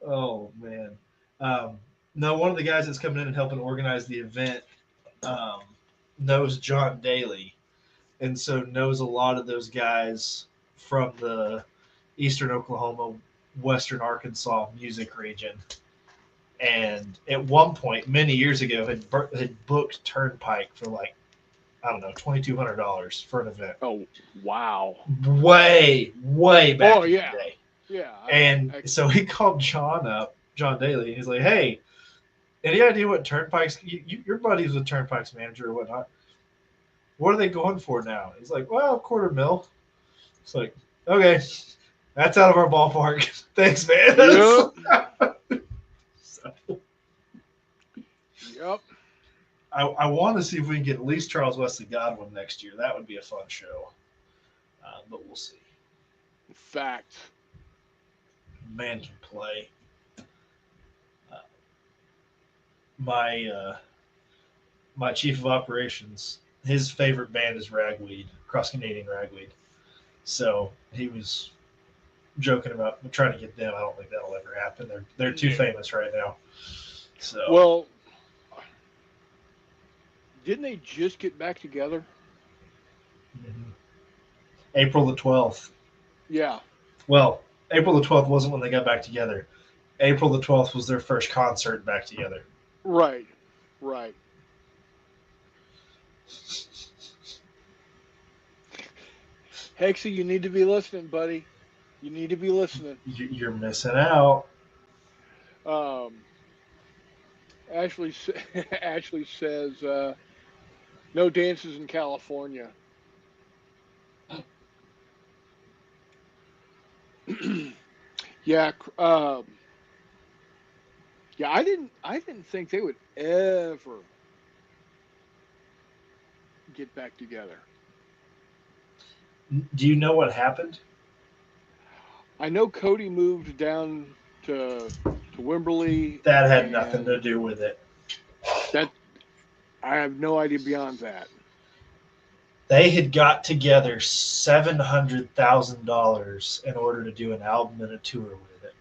Oh man. Um, no, one of the guys that's coming in and helping organize the event um, knows John Daly, and so knows a lot of those guys from the Eastern Oklahoma, Western Arkansas music region. And at one point, many years ago, had booked Turnpike for like I don't know, $2,200 for an event. Oh, wow. Way back Oh, in yeah. the day. Yeah. And so he called John up, John Daly. He's like, "Hey, any idea what Turnpike's? Your buddy's with Turnpike's manager or whatnot. What are they going for now?" He's like, "Well, $250,000." It's like, okay, that's out of our ballpark. Thanks, man. Yep. So, Yep. I want to see if we can get at least Charles Wesley Godwin next year. That would be a fun show. But we'll see. Fact. Man can play. My chief of operations, his favorite band is Ragweed, Cross Canadian Ragweed. So he was joking about trying to get them. I don't think that'll ever happen. They're too famous right now. So well, didn't they just get back together? Mm-hmm. April the 12th. Yeah. Well, April the 12th wasn't when they got back together. April the 12th was their first concert back together. Right. Hexy, you need to be listening, buddy. You need to be listening. You're missing out. Ashley says, no dances in California. Yeah. Yeah, I didn't think they would ever get back together. Do you know what happened? I know Cody moved down to Wimberley. That had nothing to do with it. That I have no idea beyond that. They had got together $700,000 in order to do an album and a tour with it,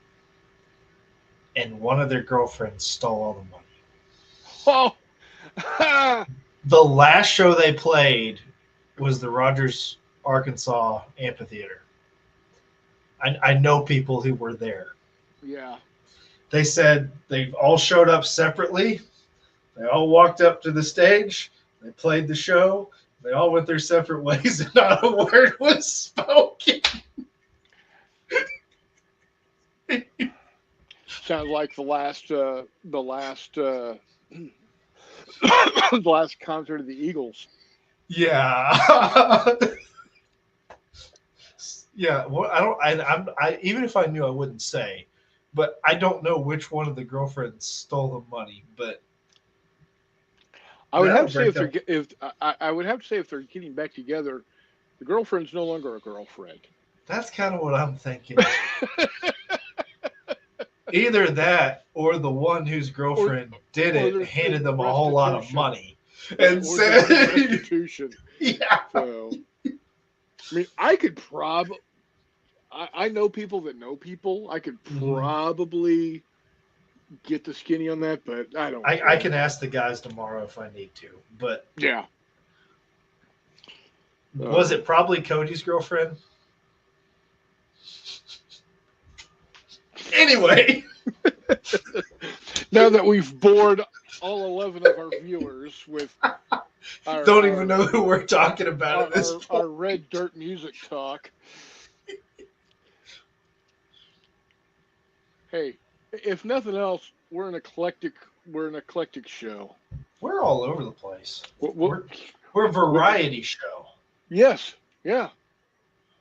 and one of their girlfriends stole all the money. Oh, the last show they played was the Rogers, Arkansas amphitheater. I know people who were there. Yeah. They said they all showed up separately. They all walked up to the stage. They played the show. They all went their separate ways, and not a word was spoken. Sounds like the last the last concert of the Eagles. Yeah. Yeah. Well, I even if I knew, I wouldn't say. But I don't know which one of the girlfriends stole the money. But I would have to say I would have to say if they're getting back together, the girlfriend's no longer a girlfriend. That's kind of what I'm thinking. Either that, or the one whose girlfriend did it handed them a whole lot of money and said restitution. Yeah. So, I mean, I could probably. I know people that know people. I could probably get the skinny on that, but I don't. I can ask the guys tomorrow if I need to. But yeah. Was it probably Cody's girlfriend? Anyway. Now that we've bored all 11 of our viewers with don't even know who we're talking about at this point. Our red dirt music talk. Hey, if nothing else, we're an eclectic show. We're all over the place. We're a variety show. Yes. Yeah.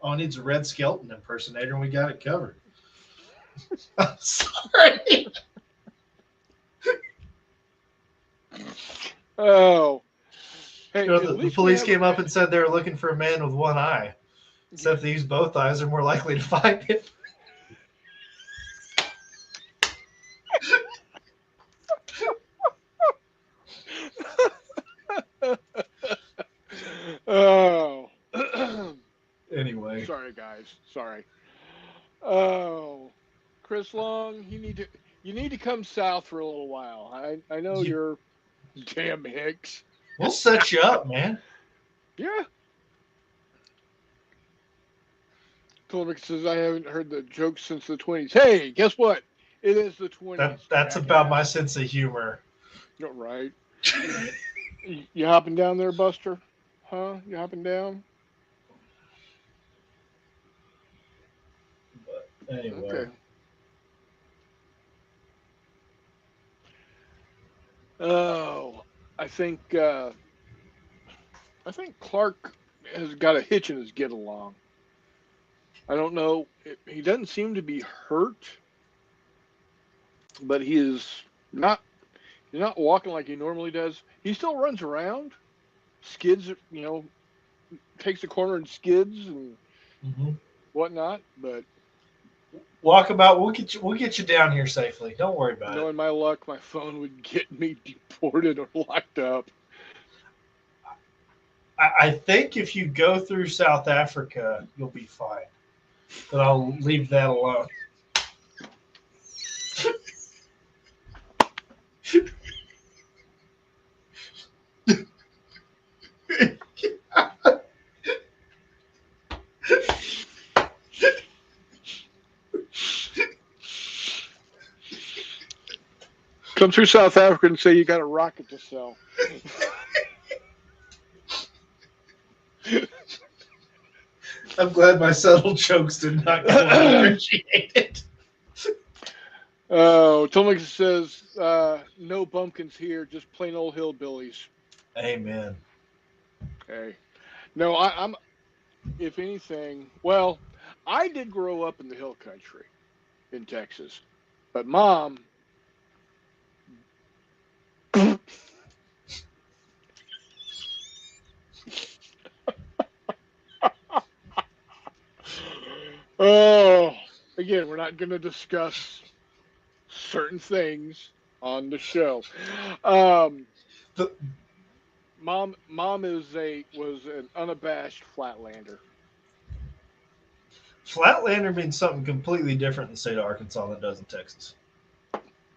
All it needs a Red Skelton impersonator, and we got it covered. I'm sorry. Oh. Hey, the police came up and said they were looking for a man with one eye. Except they use both eyes, they're more likely to find him. Oh. Anyway. Sorry, guys. Sorry. Oh. Chris Long, you need to come south for a little while. I know you're damn Hicks. We'll set you up, man. Yeah. Tillamook says I haven't heard the joke since the 20s. Hey, guess what? It is the 20s. That's about my sense of humor. Right. You hopping down there, Buster? Huh? You hopping down? But anyway, Okay. Oh, I think uh, I think Clark has got a hitch in his get along. I don't know. He doesn't seem to be hurt, but he is not. He's not walking like he normally does. He still runs around, skids. Takes the corner and skids and mm-hmm. whatnot. But Walk about. We'll get you down here safely. Don't worry about it. knowing my luck, my phone would get me deported or locked up. I think if you go through South Africa, you'll be fine. But I'll leave that alone. Come through South Africa and say you got a rocket to sell. I'm glad my subtle jokes did not go unappreciated. Oh, Tomix says no bumpkins here, just plain old hillbillies. Amen. Hey, no, I'm. If anything, well, I did grow up in the hill country in Texas, but mom. Oh, again, we're not going to discuss certain things on the show. Um, The, mom was an unabashed flatlander. Flatlander means something completely different in the state of Arkansas than it does in Texas.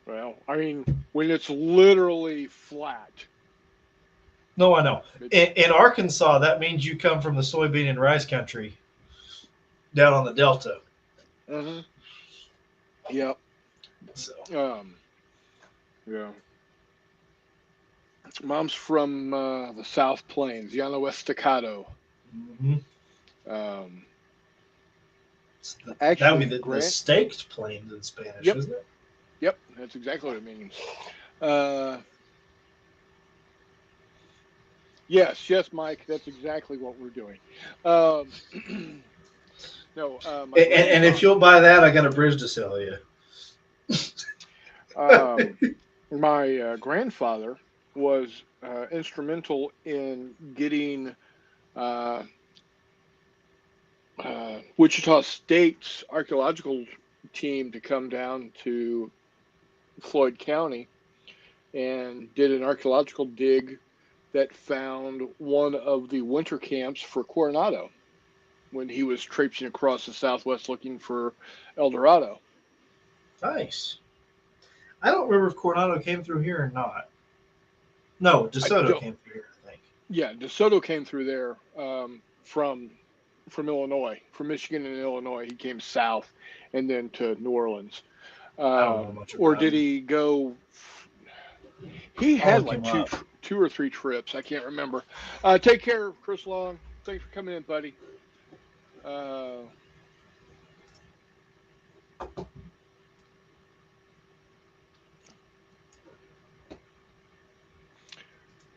Well, I mean, when it's literally flat. No, I know. In Arkansas, that means you come from the soybean and rice country down on the Delta. Uh-huh. Yep. So, Yeah. Mom's from the South Plains, Llano Estacado. mm-hmm. Um, That would actually, be the Grant. staked plains in Spanish, Yep. isn't it? Yep. That's exactly what it means. Uh, yes, Mike. That's exactly what we're doing. Um, no, my And if grandfather. you'll buy that, I got a bridge to sell you. Um, my grandfather was instrumental in getting uh, Wichita State's archaeological team to come down to Floyd County and did an archaeological dig that found one of the winter camps for Coronado when he was traipsing across the Southwest looking for El Dorado. Nice. I don't remember if Coronado came through here or not. No, I DeSoto don't. came through here, I think. Yeah, DeSoto came through there from Illinois, from Michigan and Illinois. He came south and then to New Orleans. I don't know much Or about did him. he go? He I'll had look like him up. two or three trips. I can't remember. Take care, Chris Long. Thanks for coming in, buddy. Uh,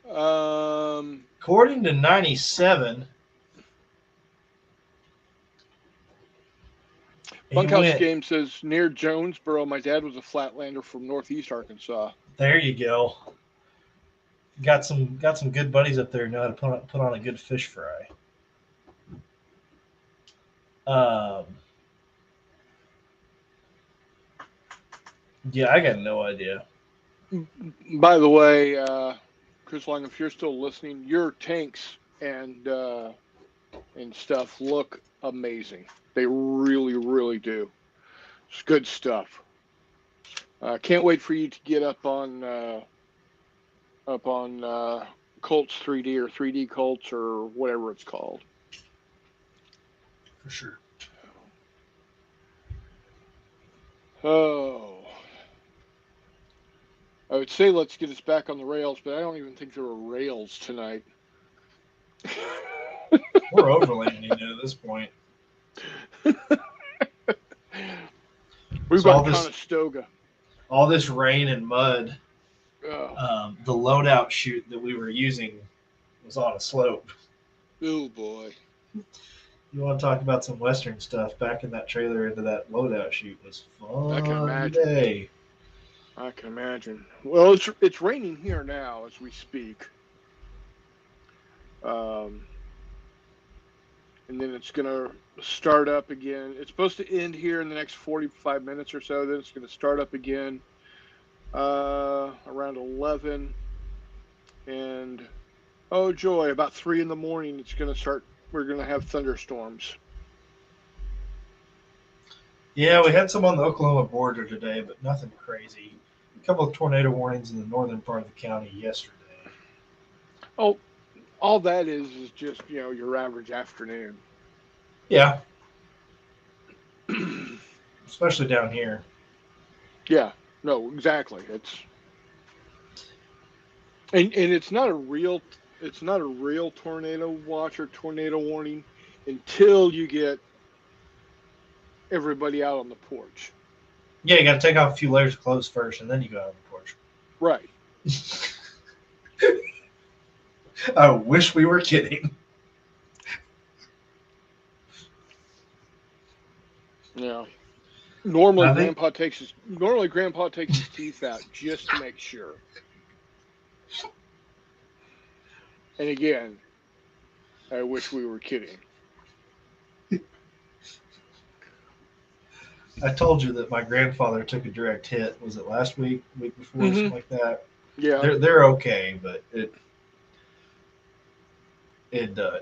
um, According to 97, he Bunkhouse went. Game says near Jonesboro. My dad was a flatlander from Northeast Arkansas. There you go. Got some good buddies up there who know how to put on a good fish fry. Um, yeah, I got no idea. By the way, Chris Long, if you're still listening, your tanks and stuff look amazing. They really, really do. It's good stuff. Can't wait for you to get up on Colts 3D or 3D Colts or whatever it's called. For sure. Oh, I would say let's get us back on the rails, but I don't even think there were rails tonight. We're overlanding it at this point. We've So got Conestoga. all this rain and mud, Oh, the loadout chute that we were using was on a slope. oh boy. You want to talk about some Western stuff? Back in that trailer into that loadout chute was I can fun imagine. today. I can imagine. Well, it's raining here now as we speak. Um, and then it's gonna start up again. It's supposed to end here in the next 45 minutes or so. Then it's gonna start up again around 11, and oh joy, about 3 in the morning, it's gonna start. We're gonna have thunderstorms. Yeah, we had some on the Oklahoma border today, but nothing crazy. A couple of tornado warnings in the northern part of the county yesterday. Oh, all that is just your average afternoon. Yeah, especially down here. Yeah, no, exactly. And it's not a real tornado watch or tornado warning until you get everybody out on the porch. Yeah, you got to take off a few layers of clothes first, and then you go out on the porch. Right. I wish we were kidding. Yeah. Normally I think grandpa takes his teeth out just to make sure. And again, I wish we were kidding. I told you that my grandfather took a direct hit. Was it last week, week before, something Hmm. like that? Yeah. They're okay, but it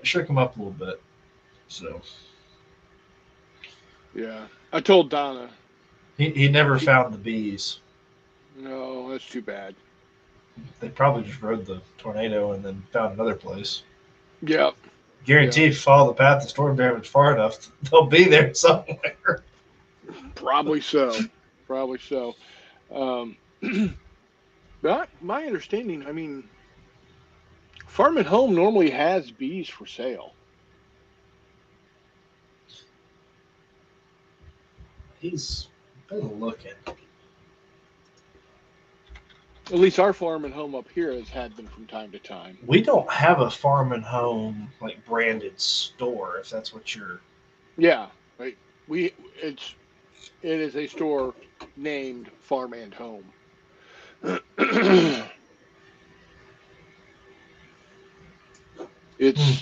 shook him up a little bit. So Yeah. I told Donna. he never She, found the bees. no, that's too bad. They probably just rode the tornado and then found another place. Yep. Guaranteed, Yep. if you follow the path of storm damage far enough, they'll be there somewhere. Probably so. Probably so. Um, but my understanding, I mean, Farm and Home normally has bees for sale. He's been looking. At least our Farm and Home up here has had them from time to time. We don't have a farm and home like branded store, if that's what you're. Yeah, right. It is a store named Farm and Home. Hmm. It's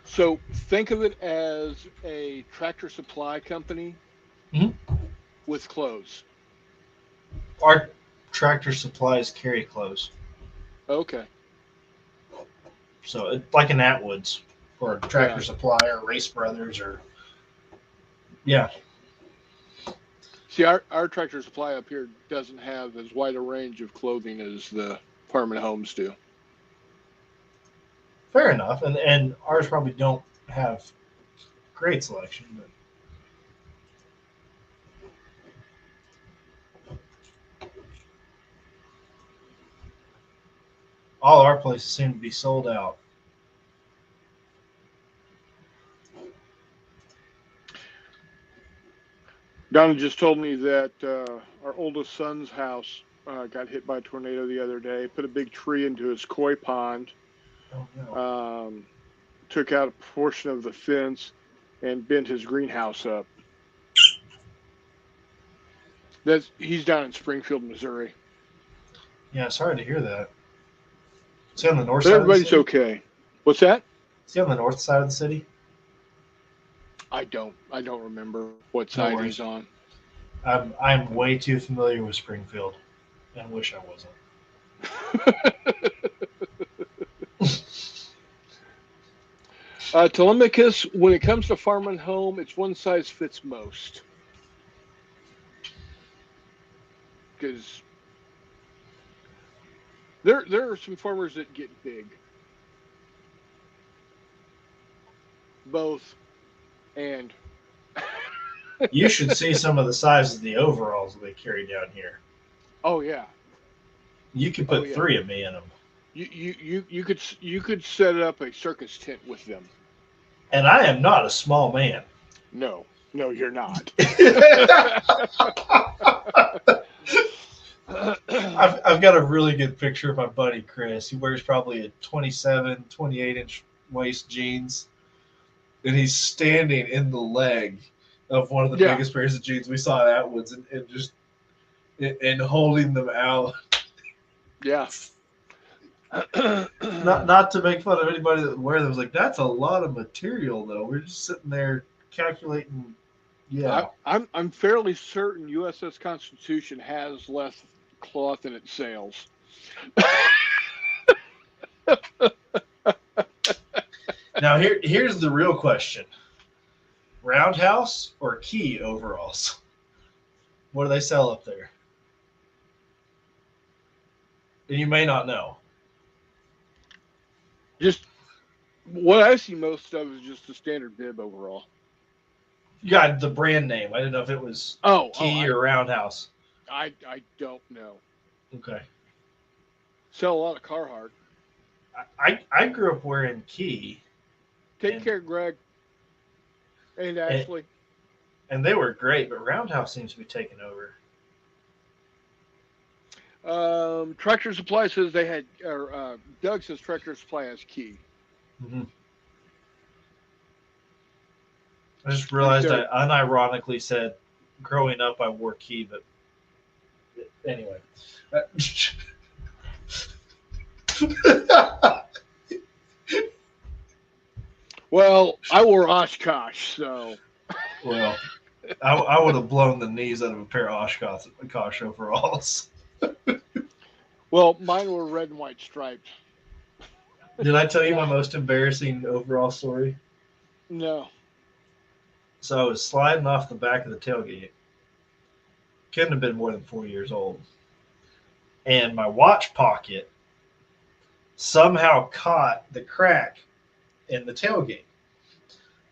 so think of it as a Tractor Supply company Mhm. with clothes. Our tractor supplies carry clothes, Okay. so like an Atwoods or Tractor Yeah. Supply or Race Brothers or yeah, See, our Tractor Supply up here doesn't have as wide a range of clothing as the Farm and Homes do. fair enough. And ours probably don't have great selection, but all our places seem to be sold out. Donna just told me that our oldest son's house got hit by a tornado the other day. Put a big tree into his koi pond. Oh no. Um, Took out a portion of the fence and bent his greenhouse up. That's He's down in Springfield, Missouri. Yeah, sorry to hear that. Is he on the north But side of the everybody's city? okay. What's that? Is he on the north side of the city? I don't remember what No side he's worries. on. I'm way too familiar with Springfield, and wish I wasn't. Telemachus, when it comes to farm and home, it's one size fits most. Because there are some farmers that get big, both and. You should see some of the sizes of the overalls that they carry down here. Oh yeah, You could Oh put yeah. 3 of me in them. You could set up a circus tent with them. And I am not a small man. No, no, you're not. I've got a really good picture of my buddy Chris. He wears probably a 27, 28-inch waist jeans, and he's standing in the leg of one of the Yeah, biggest pairs of jeans we saw at Atwoods, and just and holding them out. yeah. Not to make fun of anybody that would wear them. I was like, that's a lot of material, though. We're just sitting there calculating. Yeah. I'm fairly certain USS Constitution has less cloth than it sails. Now here's the real question: Roundhouse or Key overalls? What do they sell up there? And you may not know. Just what I see most of is just the standard bib overall. You got the brand name. I didn't know if it was Oh, Key or Roundhouse. I don't know. Okay. Sell a lot of Carhartt. I grew up wearing Key. Take care, Greg and Ashley. And they were great, but Roundhouse seems to be taking over. Tractor Supply says they had, or Doug says Tractor Supply has Key. Mm-hmm. I just realized I unironically said growing up I wore Key, but anyway. Well, I wore Oshkosh, so. Well, I would have blown the knees out of a pair of Oshkosh overalls. Well, mine were red and white striped. Did I tell you my most embarrassing overall story? No. So I was sliding off the back of the tailgate. Couldn't have been more than 4 years old. And my watch pocket somehow caught the crack in the tailgate.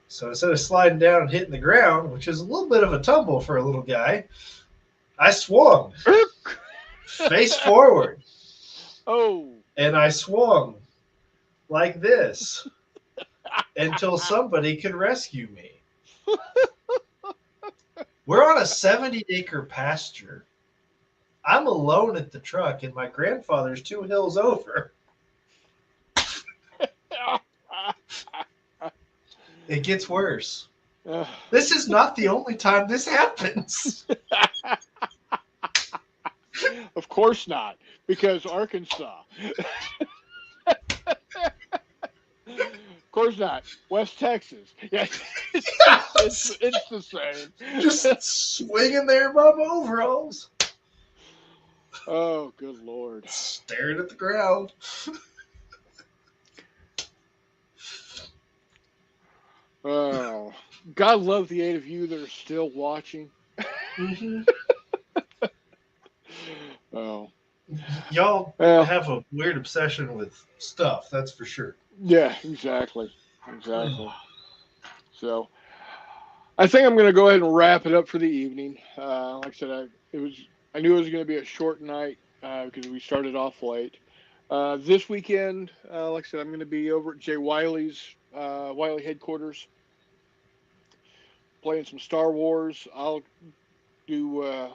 So instead of sliding down and hitting the ground, which is a little bit of a tumble for a little guy, I swung face forward. Oh. And I swung like this until somebody could rescue me. We're on a 70-acre pasture. I'm alone at the truck, and my grandfather's 2 hills over. It gets worse. This is not the only time this happens. Of course not, because Arkansas. Of course not. West Texas. Yeah, it's the same. Just swinging there above overalls. Oh, good Lord. Staring at the ground. Oh, God love the 8 of you that are still watching. Mm-hmm. Oh. Y'all have a weird obsession with stuff, that's for sure. Yeah, exactly. So, I think I'm going to go ahead and wrap it up for the evening. Like I said, I knew it was going to be a short night because we started off late. This weekend, like I said, I'm going to be over at Jay Wiley's Wiley headquarters, playing some Star Wars. I'll do,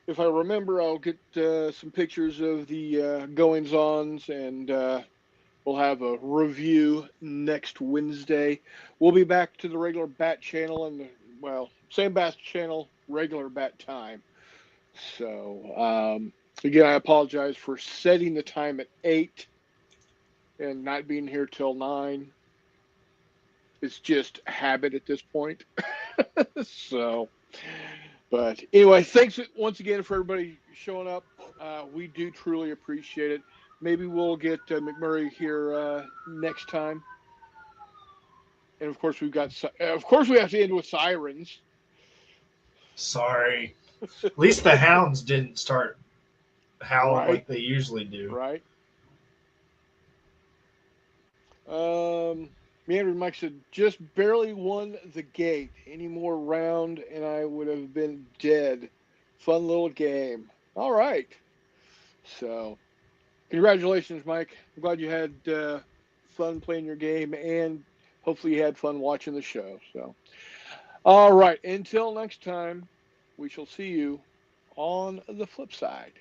if I remember, I'll get some pictures of the goings-ons, and we'll have a review next Wednesday. We'll be back to the regular bat channel and same bat channel, regular bat time. So, again, I apologize for setting the time at 8 and not being here till 9. It's just habit at this point. So, but anyway, thanks once again for everybody showing up. We do truly appreciate it. Maybe we'll get McMurray here next time. And of course, we have to end with sirens. Sorry. At least the hounds didn't start howling like they usually do. Right. Meandering Mike said, just barely won the gate. Any more round and I would have been dead. Fun little game. All right. So, Congratulations, Mike. I'm glad you had fun playing your game, and hopefully you had fun watching the show. So, all right. Until next time, we shall see you on the flip side.